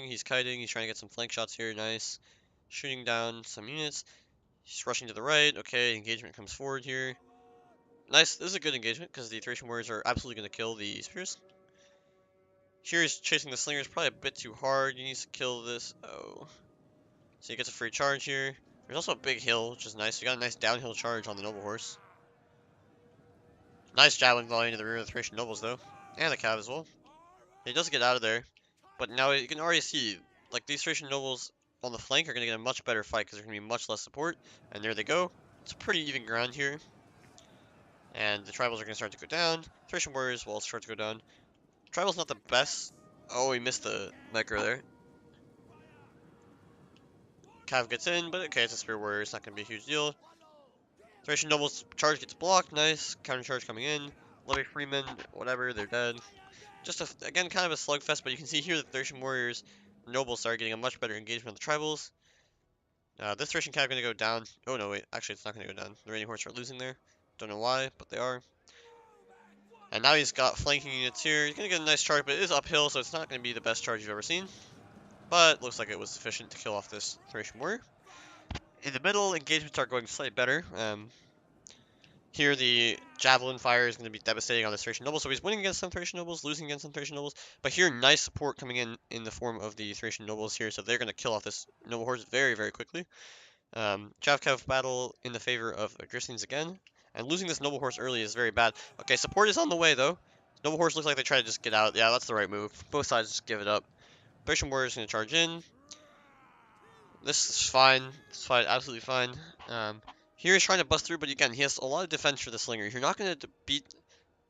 He's kiting. He's trying to get some flank shots here. Nice, shooting down some units. He's rushing to the right. Okay, engagement comes forward here. Nice. This is a good engagement because the Thracian warriors are absolutely going to kill the spears. Here he's chasing the slingers probably a bit too hard. He needs to kill this. Oh. So he gets a free charge here. There's also a big hill, which is nice. You got a nice downhill charge on the noble horse. Nice javelin volley into the rear of the Thracian nobles, though. And the cav as well. He does get out of there. But now you can already see, like, these Thracian nobles on the flank are going to get a much better fight because there's going to be much less support. And there they go. It's pretty even ground here. And the tribals are going to start to go down. Thracian warriors will start to go down. Tribal's not the best. Oh, he missed the micro there. Cav gets in, but okay, it's a spear warrior. It's not going to be a huge deal. Thracian nobles charge gets blocked. Nice. Counter charge coming in. Levy Freeman, whatever, they're dead. Just, again, kind of a slugfest, but you can see here the Thracian warriors nobles start getting a much better engagement with the tribals. This Thracian cav going to go down. Oh, no, wait. Actually, it's not going to go down. The raiding horse are losing there. Don't know why, but they are. And now he's got flanking units here. He's going to get a nice charge, but it is uphill, so it's not going to be the best charge you've ever seen. But looks like it was sufficient to kill off this Thracian warrior. In the middle, engagements are going slightly better. Here the javelin fire is going to be devastating on the Thracian nobles, so he's winning against some Thracian nobles, losing against some Thracian nobles. But here, nice support coming in the form of the Thracian nobles here, so they're going to kill off this noble horse very, very quickly. Javkav battle in the favor of Gristings again, and losing this noble horse early is very bad. Okay, support is on the way though. Noble horse looks like they try to just get out. Yeah, that's the right move. Both sides just give it up. Thracian warrior is going to charge in. This is fine. It's fine, absolutely fine. Here he's trying to bust through, but again, he has a lot of defense for the slinger. You're not going to beat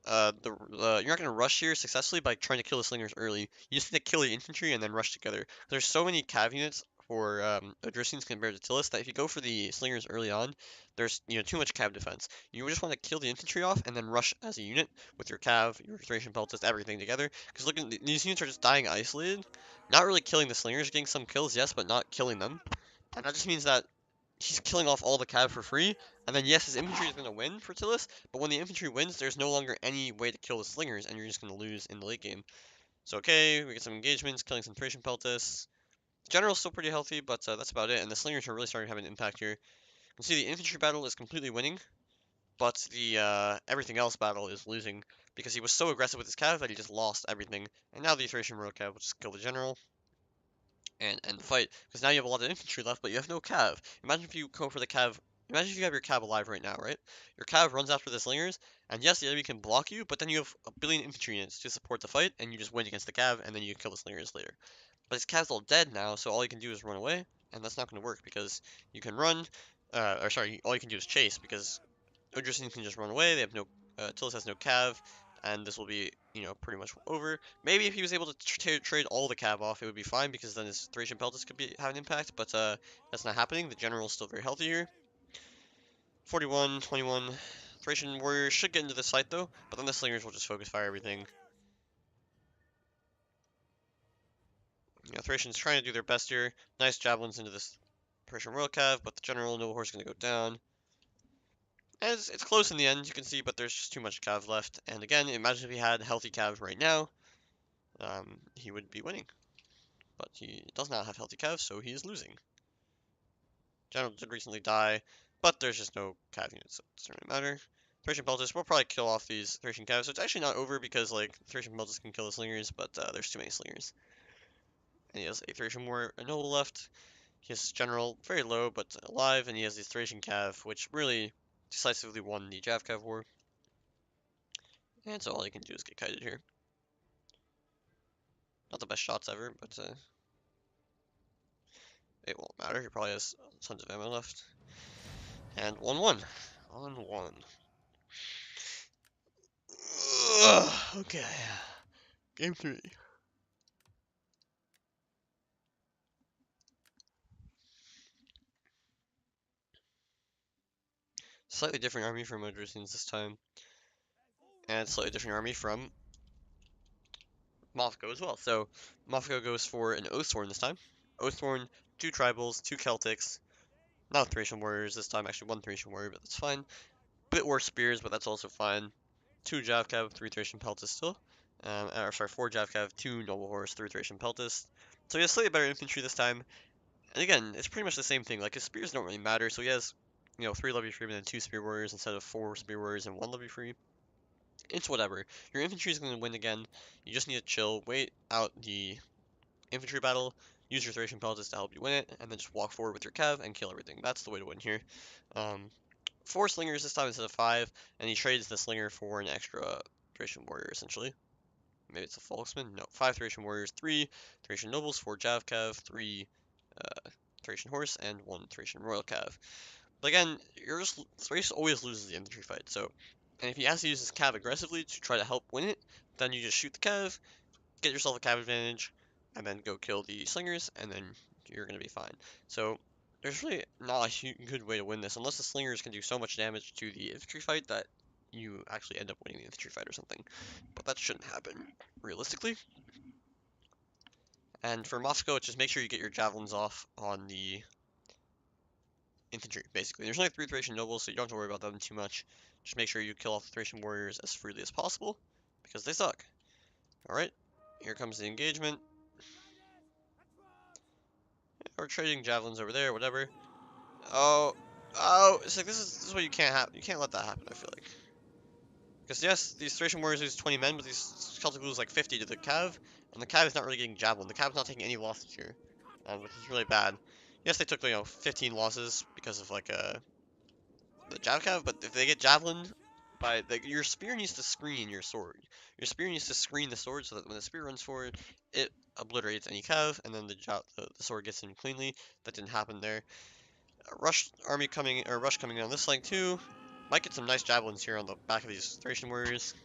you're not going to rush here successfully by trying to kill the slingers early. You just need to kill the infantry and then rush together. There's so many cav units for Odrysians compared to Tillis that if you go for the slingers early on, there's too much cav defense. You just want to kill the infantry off and then rush as a unit with your cav, your Thracian peltist, everything together. Because look, these units are just dying isolated, not really killing the slingers, getting some kills, yes, but not killing them. And that just means that he's killing off all the cav for free, and then yes, his infantry is going to win for Tillis, but when the infantry wins, there's no longer any way to kill the slingers, and you're just going to lose in the late game. So okay, we get some engagements, killing some Thracian peltists. The general's still pretty healthy, but that's about it, and the slingers are really starting to have an impact here. You can see the infantry battle is completely winning, but the everything else battle is losing, because he was so aggressive with his cav that he just lost everything, and now the Thracian royal cav will just kill the general and end the fight, because now you have a lot of infantry left, but you have no cav. Imagine if you go for the cav. Imagine if you have your cav alive right now, right? Your cav runs after the slingers, and yes, the enemy can block you, but then you have a billion infantry units to support the fight, and you just win against the cav, and then you kill the slingers later. But his cav's all dead now, so all you can do is run away, and that's not going to work, because you can run, or sorry, all you can do is chase, because Odrysian can just run away, they have no, Tillis has no cav, and this will be, pretty much over. Maybe if he was able to trade all the cav off, it would be fine, because then his Thracian peltist could have an impact, but that's not happening. The general is still very healthy here. 41, 21. Thracian warriors should get into this fight, though, but then the slingers will just focus fire everything. Thracians trying to do their best here. Nice javelins into this Persian royal cav, but the general noble horse is going to go down. And it's close in the end, you can see, but there's just too much cav left. And again, imagine if he had healthy cav right now, he would be winning. But he does not have healthy cav, so he is losing. General did recently die, but there's just no cav units, so it doesn't really matter. Thracian peltist will probably kill off these Thracian cavs, so it's actually not over because, like, Thracian peltist can kill the slingers, but there's too many slingers. And he has a Thracian war, a noble left. He has general, very low, but alive, and he has the Thracian cav, which really decisively won the Jav-Cav war. And so all you can do is get kited here. Not the best shots ever, but it won't matter. He probably has tons of ammo left. And 1-1. On 1. Okay. Game 3. Slightly different army from Odrysians this time. And slightly different army from Mothko as well. So Mothko goes for an Oathsworn this time. Oathsworn, 2 tribals, 2 Celtics. Not Thracian warriors this time, actually 1 Thracian warrior, but that's fine. Bit worse spears, but that's also fine. 2 Javcav, 3 Thracian peltists still. Or sorry, 4 Javcav, 2 Noble Horse, 3 Thracian peltists. So he has slightly better infantry this time. And again, it's pretty much the same thing. Like, his spears don't really matter, so he has, 3 Levy Freemen and 2 Spear Warriors instead of 4 Spear Warriors and 1 Levy Free. It's whatever. Your infantry is going to win again. You just need to chill, wait out the infantry battle, use your Thracian peltists to help you win it, and then just walk forward with your Cav and kill everything. That's the way to win here. 4 slingers this time instead of 5, and he trades the slinger for an extra Thracian warrior, essentially. Maybe it's a Falksman? No, 5 Thracian warriors, 3 Thracian nobles, 4 Javcav, 3 Thracian horse, and 1 Thracian royal cav. But again, Thrace always loses the infantry fight, so, and if he has to use his cav aggressively to try to help win it, then you just shoot the cav, get yourself a cav advantage, and then go kill the slingers, and then you're going to be fine. So there's really not a good way to win this, unless the slingers can do so much damage to the infantry fight that you actually end up winning the infantry fight or something. But that shouldn't happen, realistically. And for Moscow, just make sure you get your javelins off on the infantry, basically. There's only 3 Thracian nobles, so you don't have to worry about them too much. Just make sure you kill off the Thracian warriors as freely as possible, because they suck. Alright, here comes the engagement. We're trading javelins over there, whatever. Oh, it's like this is what you can't have. You can't let that happen, I feel like. Because yes, these Thracian warriors lose 20 men, but these Celtic lose like 50 to the Cav, and the Cav is not really getting javelin. The Cav is not taking any losses here, which is really bad. Yes, they took 15 losses because of like the Jav Cav, but if they get javelined by your spear needs to screen your sword. Your spear needs to screen the sword so that when the spear runs forward, it obliterates any Cav, and then the sword gets in cleanly. That didn't happen there. Rush coming down this flank too. Might get some nice javelins here on the back of these Thracian warriors.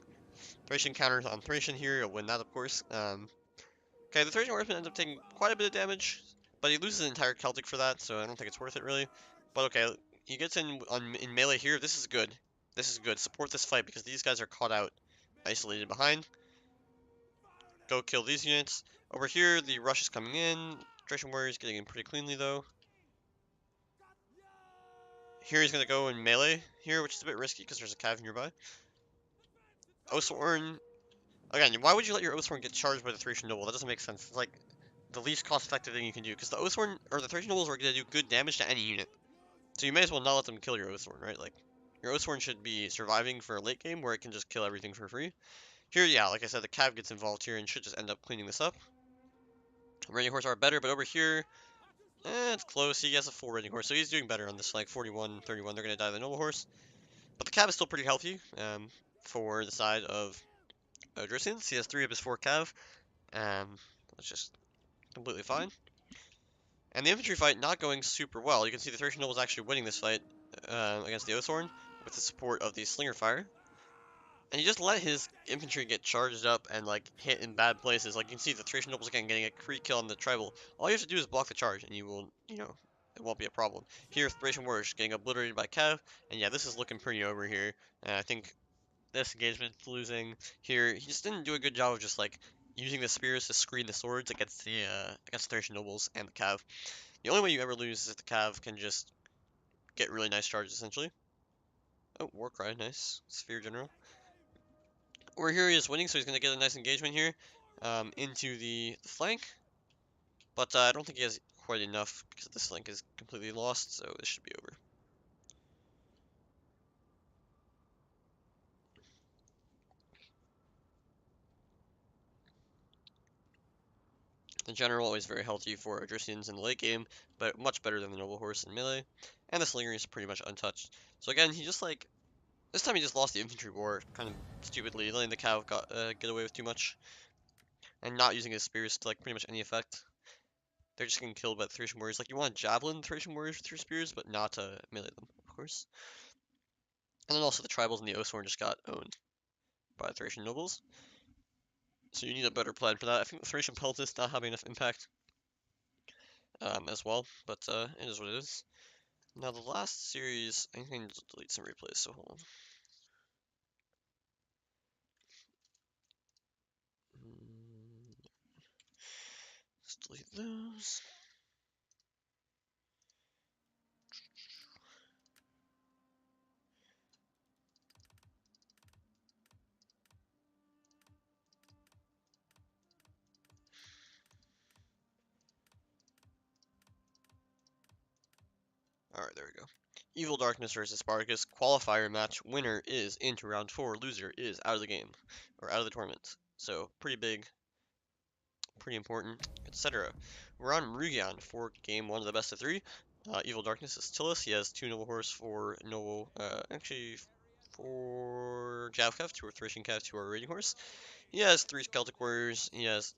Thracian counters on Thracian here. You'll win that, of course. Okay, the Thracian horsemen end up taking quite a bit of damage, But he loses an entire Celtic for that, so I don't think it's worth it really. But okay, he gets in melee here. This is good. This is good. Support this fight because these guys are caught out, isolated behind. Go kill these units. Over here, the rush is coming in. Thracian Warriors getting in pretty cleanly though. Here he's gonna go in melee here, which is a bit risky because there's a cav nearby. Oathsworn. Again, why would you let your Oathsworn get charged by the Thracian Noble? That doesn't make sense. It's like the least cost-effective thing you can do because the Oathsworn or the Thracian Nobles are gonna do good damage to any unit. So you may as well not let them kill your Oathsworn, right? Like your Oathsworn should be surviving for a late game where it can just kill everything for free. Here, yeah, like I said, the cav gets involved here and should just end up cleaning this up. Raiding Horse are better, but over here, it's close. He has a full Raiding Horse, so he's doing better on this, like 41, 31. They're gonna die to the Noble Horse. But the cav is still pretty healthy for the side of Odrysians. He has 3 of his 4 cav. That's just completely fine. And the infantry fight not going super well. You can see the Thracian Noble is actually winning this fight against the Oathsworn with the support of the Slinger Fire. And you just let his infantry get charged up and like hit in bad places. Like you can see the Thracian Nobles again getting a free kill on the tribal. All you have to do is block the charge and you will, it won't be a problem. Here, Thracian Warriors getting obliterated by Cav. And yeah, this is looking pretty over here. And I think this engagement's losing here. He just didn't do a good job of just like using the spears to screen the swords against the Thracian Nobles and the Cav. The only way you ever lose is if the Cav can just get really nice charges essentially. Oh, Warcry, nice. Sphere General. Over here he is winning, so he's going to get a nice engagement here into the flank. But I don't think he has quite enough because this flank is completely lost, so this should be over. The General always very healthy for Odrysians in the late game, but much better than the Noble Horse in melee. And the Slinger is pretty much untouched. So again, he just like, this time he just lost the infantry war, kind of stupidly, letting the Cav get away with too much. And not using his spears to like pretty much any effect. They're just getting killed by the Thracian Warriors. Like, you want to javelin Thracian Warriors with your spears, but not melee them, of course. And then also the Tribals and the Oathsworn just got owned by the Thracian Nobles. So you need a better plan for that. I think the Thracian Peltasts not having enough impact as well, but it is what it is. Now the last series, I think I need to delete some replays, so hold on. Let's delete those. Alright, there we go. Evil Darkness versus Spartacus. Qualifier match. Winner is into round 4. Loser is out of the game. Or out of the tournament. So, pretty big. Pretty important, etc. We're on Rugion for game 1 of the best of 3. Evil Darkness is Tillus. He has 2 Noble Horse, 4 Noble, actually 4 Javcav, 2 are Thracian Cav, 2 are Raiding Horse. He has 3 Celtic Warriors. He has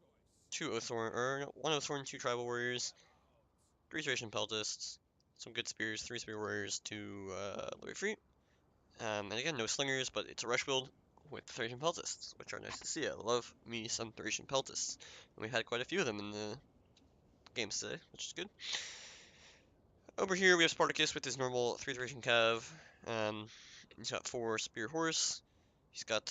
2 Oathsworn, or no, 1 Oathsworn, 2 Tribal Warriors, 3 Thracian Peltasts, some good spears, 3 Spear Warriors, 2 Louis Free. And again, no Slingers, but it's a rush build with Thracian Peltasts, which are nice to see. I love me some Thracian Peltasts. And we had quite a few of them in the games today, which is good. Over here we have Spartacus with his normal 3 Thracian Cav. He's got 4 Spear Horse. He's got,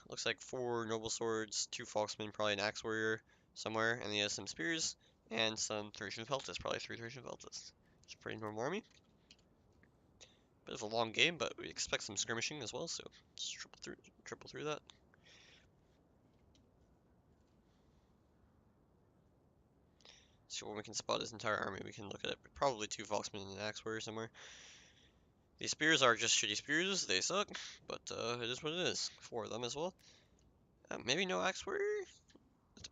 looks like 4 Noble Swords, 2 Falksmen, probably an Axe Warrior somewhere, and he has some Spears, and some Thracian Peltasts, probably 3 Thracian Peltasts. It's a pretty normal army. Bit of a long game, but we expect some skirmishing as well, so just triple through that. See when we can spot his entire army, we can look at it. Probably 2 Falksmen and an Axe Warrior somewhere. These spears are just shitty spears, they suck, but it is what it is. 4 of them as well. Maybe no Axe Warrior?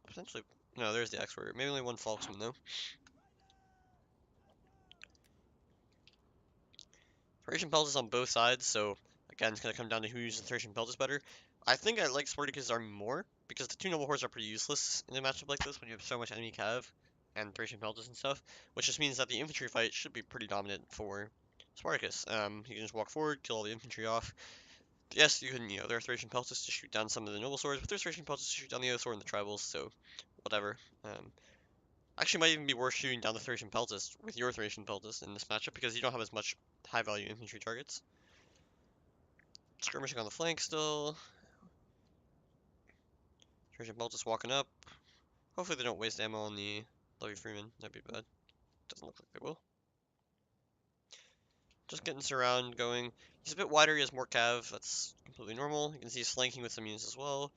Potentially. No, there's the Axe Warrior. Maybe only 1 Falksman though. Thracian Peltas on both sides, so again, it's going to come down to who uses Thracian Peltas better. I think I like Spartacus' army more, because the 2 Noble Hordes are pretty useless in a matchup like this when you have so much enemy cav and Thracian Peltas and stuff, which just means that the infantry fight should be pretty dominant for Spartacus. He can just walk forward, kill all the infantry off. Yes, you can, there are Thracian Peltas to shoot down some of the Noble Swords, but there's Thracian Peltas to shoot down the Oathsword and the Tribals, so whatever. Actually, might even be worth shooting down the Thracian Peltas with your Thracian Peltas in this matchup because you don't have as much high-value infantry targets. Skirmishing on the flank still. Thracian Peltas walking up. Hopefully they don't waste ammo on the Levy Freeman. That'd be bad. Doesn't look like they will. Just getting surround going. He's a bit wider, he has more cav. That's completely normal. You can see he's flanking with some units as well.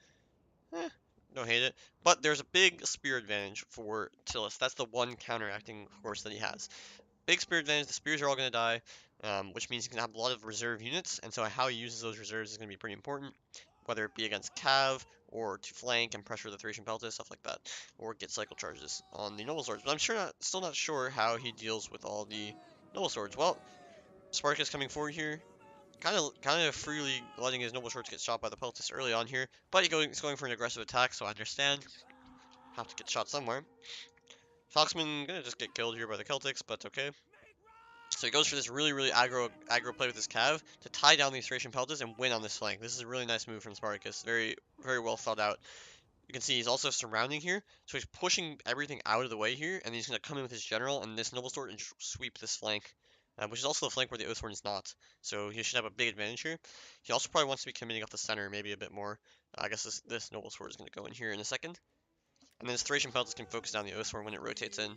Don't hate it. But there's a big spear advantage for Tillis. That's the one counteracting horse that he has. Big spear advantage, the spears are all going to die, which means he's going to have a lot of reserve units, and so how he uses those reserves is going to be pretty important, whether it be against cav, or to flank and pressure the Thracian Peltas, stuff like that, or get cycle charges on the Noble Swords. But I'm still not sure how he deals with all the Noble Swords. Well, Spartacus coming forward here, kind of freely letting his Noble Swords get shot by the Peltas early on here, but he's going for an aggressive attack, so I understand. Have to get shot somewhere. Foxman gonna just get killed here by the Celtics, but okay. So he goes for this really aggro play with his cav to tie down these Thracian Peltas and win on this flank. This is a really nice move from Spartacus. Very well thought out. You can see he's also surrounding here, so he's pushing everything out of the way here, and he's going to come in with his general and this Noble Sword and sweep this flank, which is also the flank where the Oathhorn is not. So he should have a big advantage here. He also probably wants to be committing up the center, maybe a bit more. I guess this Noble Sword is going to go in here in a second. And then his Thracian Peltas can focus down the Oathhorn when it rotates in.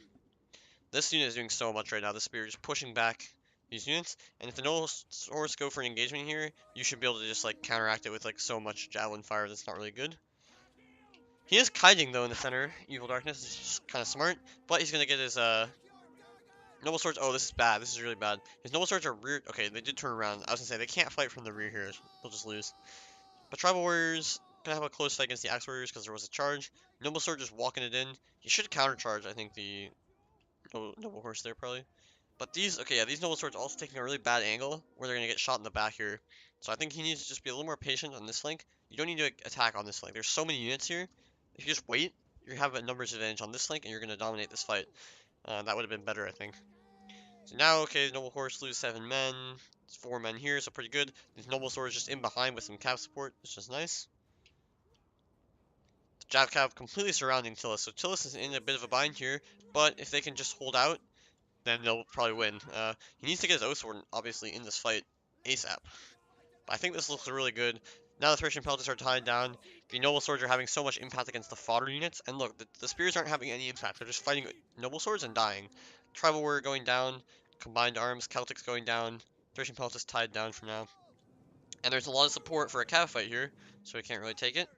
This unit is doing so much right now. The spear is pushing back these units, and if the Noble Swords go for an engagement here, you should be able to just like counteract it with like so much javelin fire that's not really good. He is kiting though in the center. Evil Darkness is just kind of smart, but he's gonna get his Noble Swords. Oh, this is bad. This is really bad. His Noble Swords are rear. Okay, they did turn around. I was gonna say they can't fight from the rear here. They'll just lose. But Tribal Warriors gonna have a close fight against the Axe Warriors because there was a charge. Noble Sword just walking it in. He should countercharge. I think the Noble Horse there probably. But these, okay, yeah, these Noble Swords also taking a really bad angle where they're going to get shot in the back here. So I think he needs to just be a little more patient on this flank. You don't need to attack on this flank. There's so many units here. If you just wait, you have a numbers advantage on this flank and you're going to dominate this fight. That would have been better, I think. So now, okay, Noble Horse lose 7 men. It's 4 men here, so pretty good. These Noble Swords just in behind with some cav support, which is nice. The Jav Cav completely surrounding Tillis. So Tillis is in a bit of a bind here, but if they can just hold out, then they'll probably win. He needs to get his Oathsword, obviously, in this fight ASAP. But I think this looks really good. Now the Thracian Peltas are tied down. The Noble Swords are having so much impact against the fodder units. And look, the Spears aren't having any impact. They're just fighting Noble Swords and dying. Tribal Warrior going down. Combined Arms. Celtics going down. Thracian Peltas tied down for now. And there's a lot of support for a cav fight here, so we can't really take it.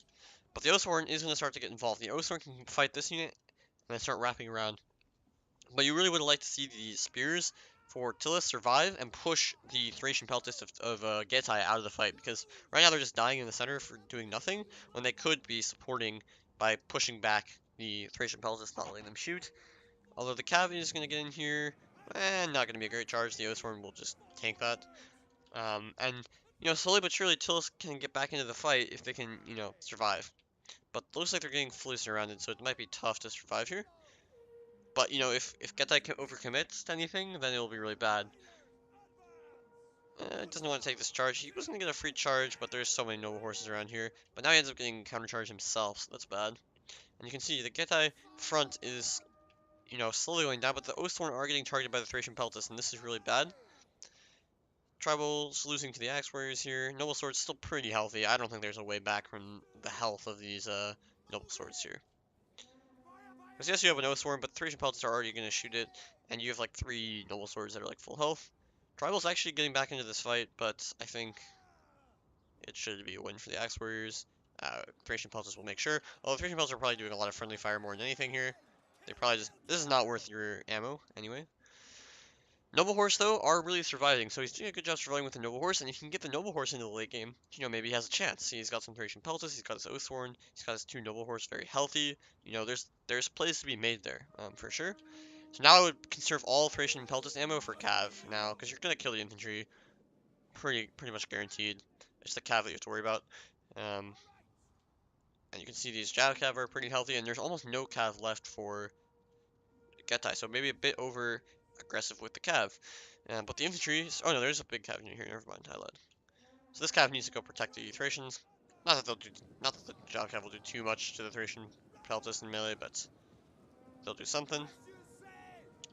But the Oathsworn is going to start to get involved. The Oathsworn can fight this unit and then start wrapping around. But you really would like to see the spears for Tillis survive and push the Thracian Peltas of Getai out of the fight, because right now they're just dying in the center for doing nothing, when they could be supporting by pushing back the Thracian Peltas, not letting them shoot. Although the Cav is going to get in here, not going to be a great charge. The Oathsworn will just tank that. And, you know, slowly but surely Tillis can get back into the fight if they can, you know, survive. But it looks like they're getting fully surrounded, so it might be tough to survive here. But, you know, if Getai overcommits to anything, then it'll be really bad. Doesn't want to take this charge. He was going to get a free charge, but there's so many noble horses around here. But now he ends up getting countercharged himself, so that's bad. And you can see the Getai front is, you know, slowly going down, but the Oathsworn are getting targeted by the Thracian Peltas, and this is really bad. Tribals losing to the Axe Warriors here. Noble Sword's still pretty healthy. I don't think there's a way back from the health of these Noble Swords here. Because yes, you have an Oathsworn, but Thracian Peltas are already going to shoot it, and you have like 3 Noble Swords that are like full health. Tribal's actually getting back into this fight, but I think it should be a win for the Axe Warriors. Thracian Peltas will make sure. Although Thracian Peltas are probably doing a lot of friendly fire more than anything here. They probably just... This is not worth your ammo, anyway. Noble Horse, though, are really surviving, so he's doing a good job surviving with the Noble Horse, and if you can get the Noble Horse into the late game, you know, maybe he has a chance. He's got some Thracian Peltas, he's got his Oathsworn, he's got his 2 Noble Horse very healthy. You know, there's plays to be made there, for sure. So now I would conserve all Thracian Peltas ammo for Cav now, because you're going to kill the infantry. Pretty much guaranteed. It's the Cav that you have to worry about. And you can see these Jav Cav are pretty healthy, and there's almost no Cav left for Getai, so maybe a bit over aggressive with the Cav. But the infantry, oh no, there's a big Cav in here, never mind, I lied. So this Cav needs to go protect the Thracians. Not that the Jav Cav will do too much to the Thracian Peltas in melee, but they'll do something.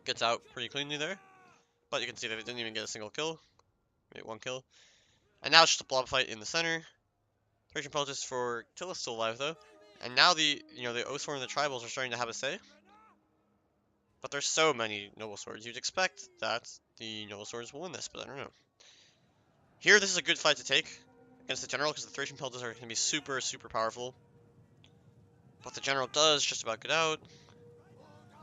Gets out pretty cleanly there. But you can see that it didn't even get a single kill. Maybe one kill. And now it's just a blob fight in the center. Thracian Peltis for Tilla's still alive though. And now the Oathsworn and the Tribals are starting to have a say. But there's so many Noble Swords. You'd expect that the Noble Swords will win this, but I don't know. Here, this is a good fight to take against the General because the Thracian Peltis are going to be super, super powerful. But the General does just about get out.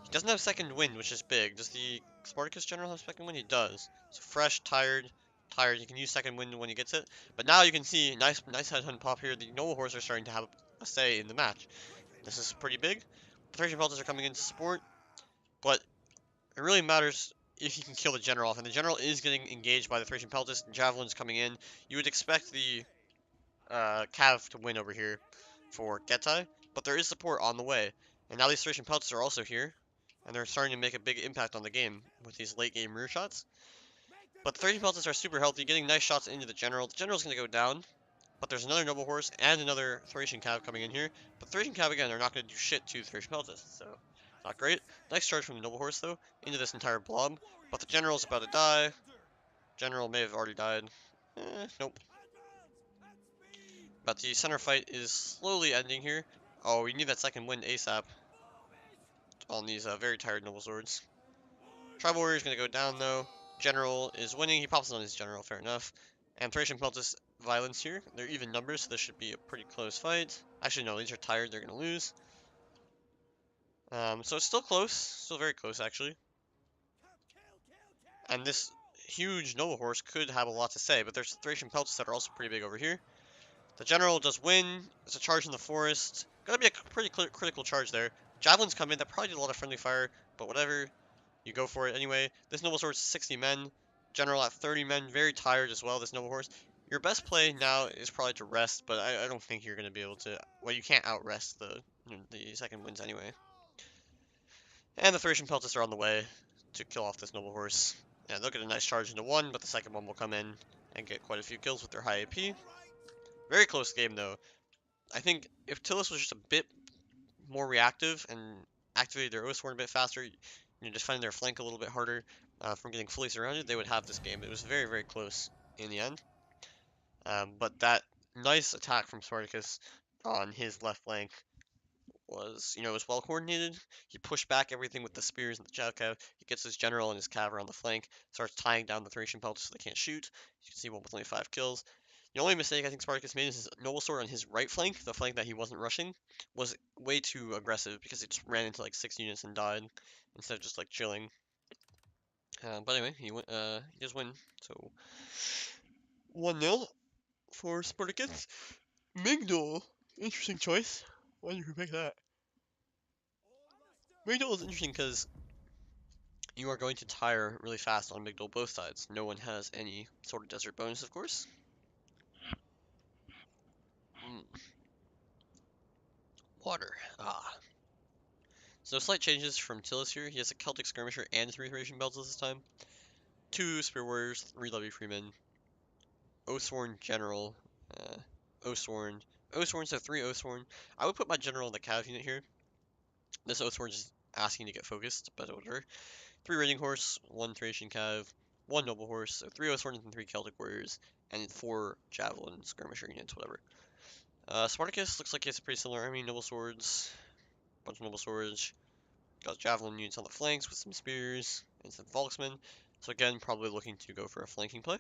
He doesn't have second wind, which is big. Does the Spartacus General have second wind? He does. So fresh, tired. You can use second wind when he gets it. But now you can see, nice headhunt pop here. The Noble Horse are starting to have a say in the match. This is pretty big. The Thracian Peltis are coming in to support. But it really matters if you can kill the General off. And the General is getting engaged by the Thracian Peltis. Javelins coming in. You would expect the Cav to win over here for Getai. But there is support on the way. And now these Thracian Peltis are also here. And they're starting to make a big impact on the game with these late game rear shots. But the Thracian Peltis are super healthy, getting nice shots into the General. The General's going to go down. But there's another Noble Horse and another Thracian Cav coming in here. But Thracian Cav, again, are not going to do shit to Thracian Peltis. So, not great. Nice charge from the Noble Horse, though, into this entire blob. But the General's about to die. General may have already died. Nope. But the center fight is slowly ending here. Oh, we need that second win ASAP on these very tired Noble Swords. Tribal Warrior is going to go down, though. General is winning. He pops on his General, fair enough. And Thracian Peltis violence here. They're even numbers, so this should be a pretty close fight. Actually, no, these are tired. They're going to lose. So it's still close. Still very close, actually. And this huge Noble Horse could have a lot to say, but there's Thracian Peltis that are also pretty big over here. The General does win. It's a charge in the forest. Gonna be a pretty critical charge there. Javelins come in. That probably did a lot of friendly fire, but whatever. You go for it anyway. This Noble Sword's 60 men. General at 30 men. Very tired as well, this Noble Horse. Your best play now is probably to rest, but I don't think you're going to be able to... Well, you can't outrest the second wins anyway. And the Thracian Peltis are on the way to kill off this Noble Horse. Yeah, they'll get a nice charge into one, but the second one will come in and get quite a few kills with their high AP. Very close game, though. I think if Tillis was just a bit more reactive and activated their Oathsworn a bit faster, just finding their flank a little bit harder from getting fully surrounded, they would have this game. It was very, very close in the end. But that nice attack from Spartacus on his left flank was, it was well coordinated. He pushed back everything with the spears and the jav cav. He gets his general and his cav on the flank, starts tying down the Thracian Peltis so they can't shoot. You can see one with only 5 kills. The only mistake I think Spartacus made is his Noble Sword on his right flank, the flank that he wasn't rushing, was way too aggressive because it just ran into like 6 units and died instead of just like chilling. But anyway, he does win. So 1-0 for Spartacus. Migdol, interesting choice. Why did you pick that? Migdol is interesting because you are going to tire really fast on Migdol both sides. No one has any sort of desert bonus, of course. Water. So slight changes from Tillis here. He has a Celtic Skirmisher and 3 Thracian Belts this time. 2 Spear Warriors, 3 Levy Freemen. Oathsworn General. Oathsworn. Oathsworn, so 3 Oathsworn. I would put my General in the Cav unit here. This Oathsworn is asking to get focused, but whatever. 3 Raiding Horse, 1 Thracian Cav, 1 Noble Horse, so 3 Oathsworns and 3 Celtic Warriors, and 4 Javelin Skirmisher units, whatever. Spartacus looks like he has a pretty similar army. Noble Swords, bunch of Noble Swords. Got Javelin units on the flanks with some Spears and some Volksmen. So again, probably looking to go for a flanking play.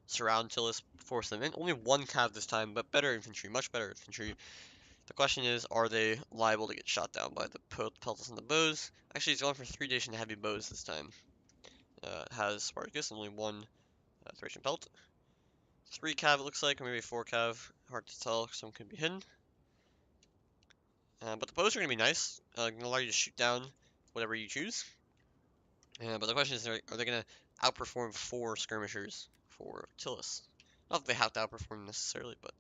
Surround Tillis, force them in. Only 1 Cav this time, but better infantry, much better infantry. The question is, are they liable to get shot down by the Peltis and the bows? Actually, he's going for 3 Dacian heavy bows this time. Has Spartacus and only 1 Thracian Pelt. 3 Cav it looks like, or maybe 4 Cav. Hard to tell, some could be hidden. But the bows are going to be nice. Going to allow you to shoot down whatever you choose. But the question is, are they going to outperform 4 skirmishers for Tillis? Not that they have to outperform necessarily, but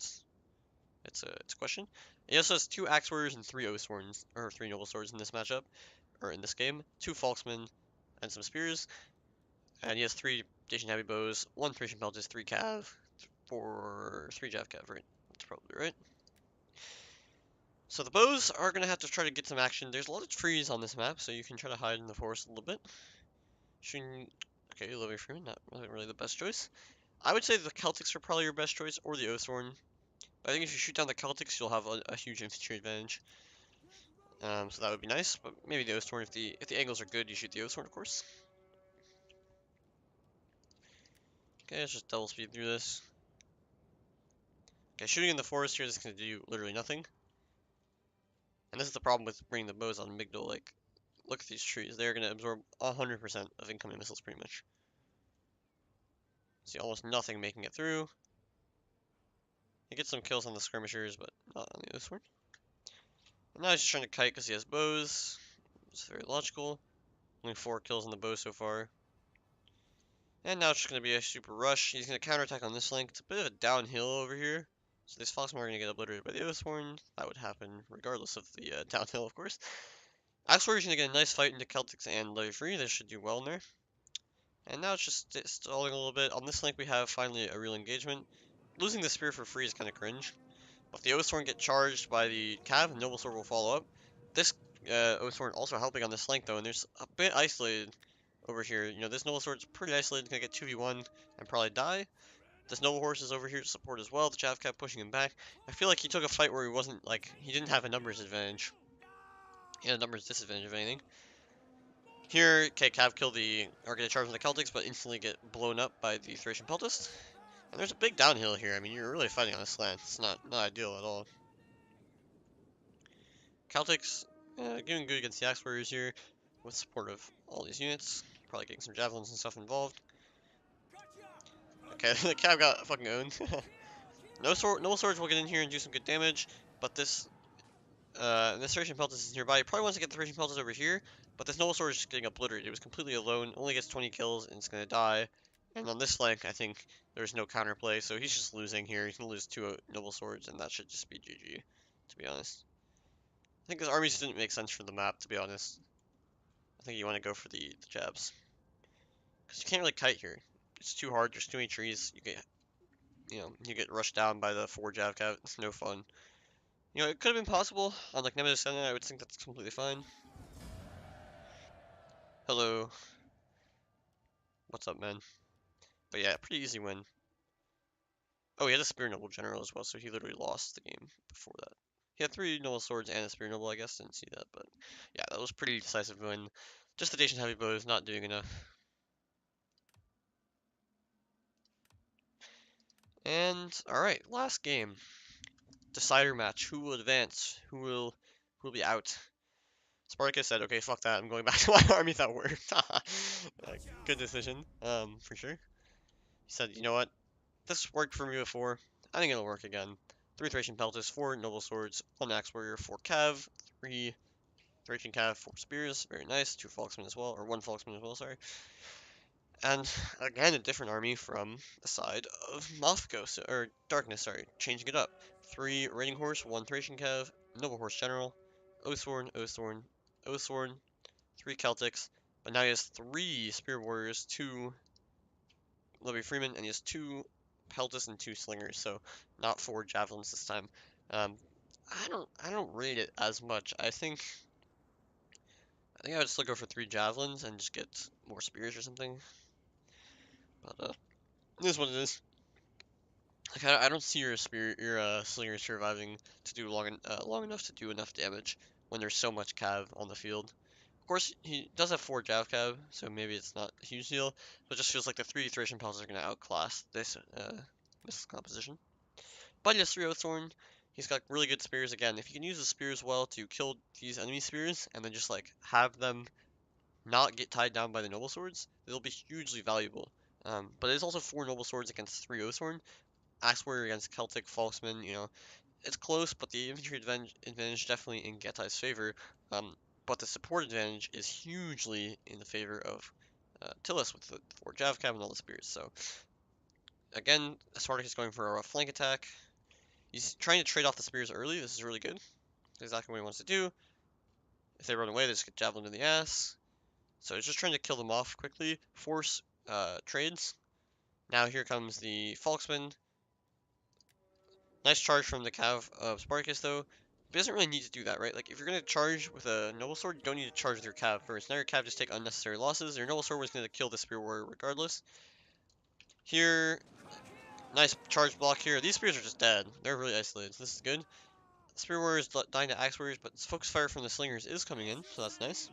it's a question. He also has 2 Axe Warriors and 3 Oathsworns, or 3 Noble Swords in this matchup, or in this game. 2 Volksmen and some Spears. And he has 3 Dacian Heavy Bows, 1 Thracian Peltis, 3 Cav, 3 Jav Cav, right? That's probably right. So the bows are gonna have to try to get some action. There's a lot of trees on this map, so you can try to hide in the forest a little bit. Shooting, okay, Living Freeman, not really the best choice. I would say the Celtics are probably your best choice, or the Oathsworn. But I think if you shoot down the Celtics, you'll have a huge infantry advantage. So that would be nice, but maybe the Oathsworn, if the angles are good, you shoot the Oathsworn, of course. Okay, let's just double speed through this. Okay, shooting in the forest here is going to do literally nothing. And this is the problem with bringing the bows on Migdal. Like, look at these trees. They're going to absorb 100% of incoming missiles, pretty much. See almost nothing making it through. You get some kills on the skirmishers, but not on the Oathsworn. And now he's just trying to kite because he has bows. It's very logical. Only 4 kills on the bow so far. And now it's just going to be a super rush. He's going to counterattack on this flank. It's a bit of a downhill over here. So these Foxmen are going to get obliterated by the Oathsworn. That would happen regardless of the downhill, of course. Axe Warrior's going to get a nice fight into Celtics and Levy Free. They should do well in there. And now it's just stalling a little bit. On this flank we have finally a real engagement. Losing the Spear for free is kind of cringe. But if the Oathsworn get charged by the Cav, Noble Sword will follow up. This Oathsworn also helping on this flank though, and there's a bit isolated over here. You know, this Noble Sword's pretty isolated, gonna get 2v1 and probably die. This Noble Horse is over here to support as well. The Chav kept pushing him back. I feel like he took a fight where he wasn't, like, he didn't have a numbers advantage. He had a numbers disadvantage, if anything. Here, okay, Cav kill are gonna charge on the Celtics, but instantly get blown up by the Thracian Peltist. And there's a big downhill here. I mean, you're really fighting on a slant. It's not ideal at all. Celtics, doing good against the Axe Warriors here, with support of all these units. Probably getting some javelins and stuff involved. Okay, the Cav got fucking owned. No swords will get in here and do some good damage, but this Thracian Peltist is nearby. He probably wants to get the Thracian Peltist over here, but this Noble Sword is just getting obliterated. It was completely alone, only gets 20 kills, and it's gonna die. And on this flank, I think there's no counterplay, so he's just losing here. He's gonna lose 2 Noble Swords, and that should just be GG, to be honest. I think his armies didn't make sense for the map, to be honest. I think you want to go for the jabs. Because you can't really kite here. It's too hard, there's too many trees. You get rushed down by the 4 Jav Cav. It's no fun. You know, it could have been possible on like Nemesis Senate. I would think that's completely fine. Hello. What's up, man? But yeah, pretty easy win. Oh, he had a Spear Noble General as well, so he literally lost the game before that. He had 3 Noble Swords and a Spear Noble, I guess. Didn't see that, but yeah, that was pretty decisive win. Just the Dacian Heavy Bow is not doing enough. And alright, last game. Decider match. Who will advance? Who will be out? Spartacus said, okay, fuck that, I'm going back to my army. That worked. Good decision, for sure. He said, you know what? This worked for me before. I think it'll work again. 3 Thracian Peltist, 4 Noble Swords, 1 Axe Warrior, 4 Cav, 3 Thracian Cav, 4 Spears. Very nice. 2 Falksmen as well, or 1 Falksman as well, sorry. And again, a different army from the side of Mafco, or Darkness, sorry, changing it up. 3 Raiding Horse, 1 Thracian Cav, Noble Horse General, Oathsworn, Oathsworn, Oathsworn, 3 Celtics, but now he has 3 Spear Warriors, 2 Levy Freeman, and he has 2 Peltis and 2 Slingers, so not 4 Javelins this time. I don't rate it as much. I think I would still go for 3 Javelins and just get more Spears or something. But it is what it is. Like I don't see your Slinger surviving to do long enough to do enough damage when there's so much Cav on the field. Of course, he does have 4 Jav Cav, so maybe it's not a huge deal, but it just feels like the 3 Thracian Pelts are going to outclass this composition. But he has 3 Oathsworn. He's got really good spears. Again, if you can use the spears well to kill these enemy spears, and then just like have them not get tied down by the Noble Swords, they'll be hugely valuable. But there's also 4 Noble Swords against 3 Oathsworn. Axe Warrior against Celtic, Falksman, you know, it's close, but the infantry advantage definitely in Getai's favor. But the support advantage is hugely in the favor of Tillis with the 4 Javcav and all the spears. So again, Spartacus is going for a flank attack. He's trying to trade off the spears early. This is really good. That's exactly what he wants to do. If they run away, they just get javelin in the ass. So he's just trying to kill them off quickly, force trades. Now here comes the Falksman. Nice charge from the Cav of Spartacus though. But it doesn't really need to do that, right? Like, if you're going to charge with a Noble Sword, you don't need to charge with your Cav first. Now your Cav just take unnecessary losses. Your Noble Sword was going to kill the Spear Warrior regardless. Here, nice charge block here. These Spears are just dead. They're really isolated, so this is good. Spear Warriors dying to Axe Warriors, but focus fire from the Slingers is coming in, so that's nice.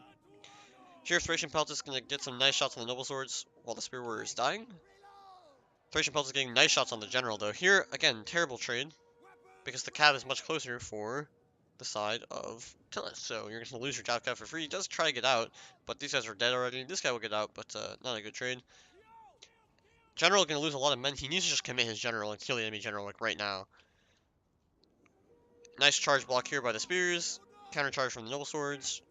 Here, Thracian Pelt is going to get some nice shots on the Noble Swords while the Spear Warrior is dying. Thracian Pelt is getting nice shots on the General, though. Here, again, terrible trade, because the Cav is much closer for the side of Tillis. So you're going to lose your Jav Cav for free. He does try to get out, but these guys are dead already. This guy will get out, but not a good trade. General going to lose a lot of men. He needs to just commit his General and kill the enemy General, like, right now. Nice charge block here by the Spears. Counter charge from the Noble Swords.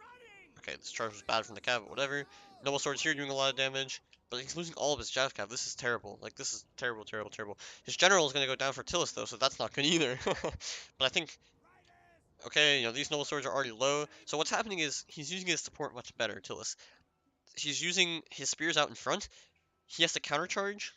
Okay, this charge was bad from the Cav, but whatever. Noble Swords here doing a lot of damage, but he's losing all of his Jav Cav. This is terrible. Like, this is terrible, terrible, terrible. His General is going to go down for Tillis, though, so that's not good either. But I think, okay, you know, these Noble Swords are already low. So what's happening is he's using his support much better, Tillis. He's using his Spears out in front. He has to countercharge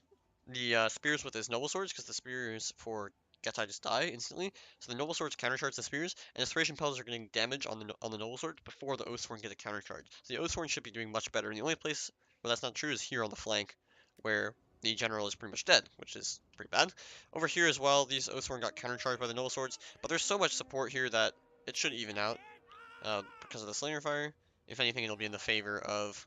the Spears with his Noble Swords, because the Spears for Getai just die instantly. So the Noble Swords countercharge the Spears, and the Thracian Pelts are getting damage on the Noble Swords before the Oathsworn get a countercharge. So the Oathsworn should be doing much better, and the only place where that's not true is here on the flank, where the General is pretty much dead, which is pretty bad. Over here as well, these Oathsworn got countercharged by the Noble Swords, but there's so much support here that it should even out because of the Slinger Fire. If anything, it'll be in the favor of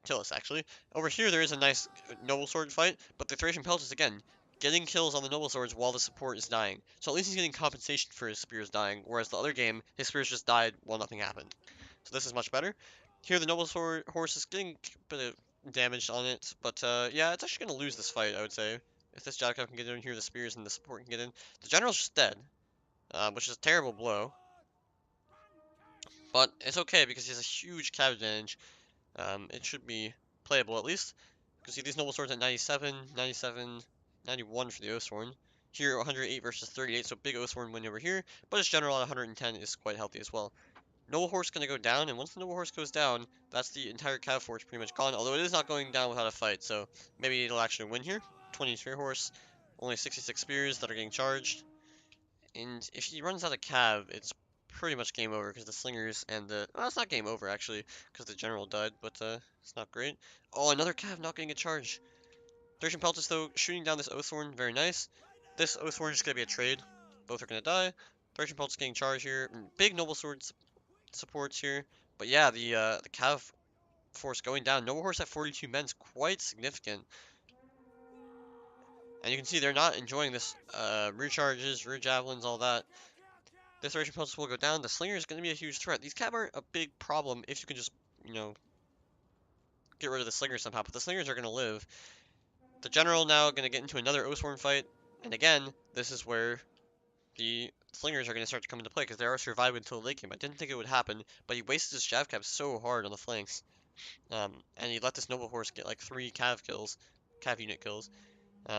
Tillis, actually. Over here, there is a nice Noble Sword fight, but the Thracian Pelt is, again, getting kills on the Noble Swords while the support is dying. So at least he's getting compensation for his Spears dying, whereas the other game, his Spears just died while nothing happened. So this is much better. Here, the Noble Sword horse is getting a bit of damage on it, but yeah, it's actually going to lose this fight, I would say. If this Jadka can get in here, the Spears and the support can get in. The General's just dead, which is a terrible blow. But it's okay, because he has a huge Cav advantage. It should be playable at least. You can see these Noble Swords at 97, 97, 91 for the Oathsworn. Here, 108 versus 38, so big Oathsworn win over here. But his General at 110 is quite healthy as well. Noble Horse going to go down, and once the Noble Horse goes down, that's the entire Cav Force pretty much gone. Although it is not going down without a fight, so maybe it'll actually win here. 20 Spear Horse, only 66 Spears that are getting charged. And if he runs out of Cav, it's pretty much game over because the Slingers and the... Well, it's not game over, actually, because the General died, but it's not great. Oh, another Cav not getting a charge. Thracian Peltis, though, shooting down this Oathsworn, very nice. This Oathsworn is going to be a trade. Both are going to die. Thracian Peltis getting charged here. Big Noble Sword supports here. But yeah, the Cav force going down. Noble Horse at 42 men is quite significant. And you can see they're not enjoying this rear charges, rear javelins, all that. This Thracian Peltis will go down. The Slinger is going to be a huge threat. These Cav aren't a big problem if you can just, you know, get rid of the Slingers somehow. But the Slingers are going to live. The General now going to get into another Oathsworn fight. And again, this is where the Slingers are going to start to come into play because they are surviving until the late game. I didn't think it would happen, but he wasted his Jav Cav so hard on the flanks. And he let this Noble Horse get like 3 Cav kills, Cav unit kills,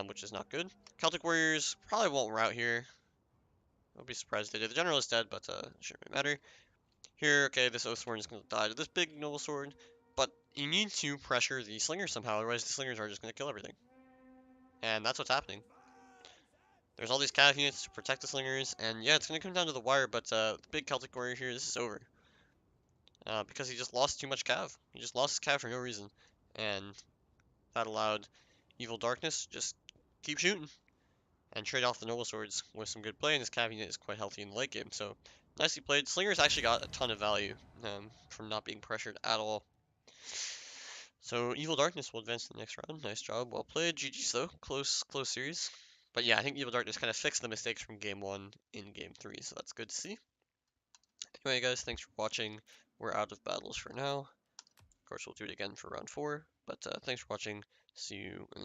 which is not good. Celtic Warriors probably won't rout here. I'll be surprised if they do. The General is dead, but it shouldn't really matter. Here, okay, this Oathsworn is going to die to this big Noble Sword, but you need to pressure the Slingers somehow, otherwise the Slingers are just going to kill everything. And that's what's happening. There's all these Cav units to protect the Slingers, and yeah, it's going to come down to the wire, but the big Celtic Warrior here, this is over. Because he just lost too much Cav. He just lost his Cav for no reason. And that allowed Evil Darkness just keep shooting and trade off the Noble Swords with some good play, and his Cav unit is quite healthy in the late game, so nicely played. Slingers actually got a ton of value from not being pressured at all. So Evil Darkness will advance to the next round. Nice job, well played. GG's though, close series. But yeah, I think Evil Darkness kind of fixed the mistakes from game 1 in game 3, so that's good to see. Anyway guys, thanks for watching. We're out of battles for now. Of course, we'll do it again for round 4, but thanks for watching. See you in the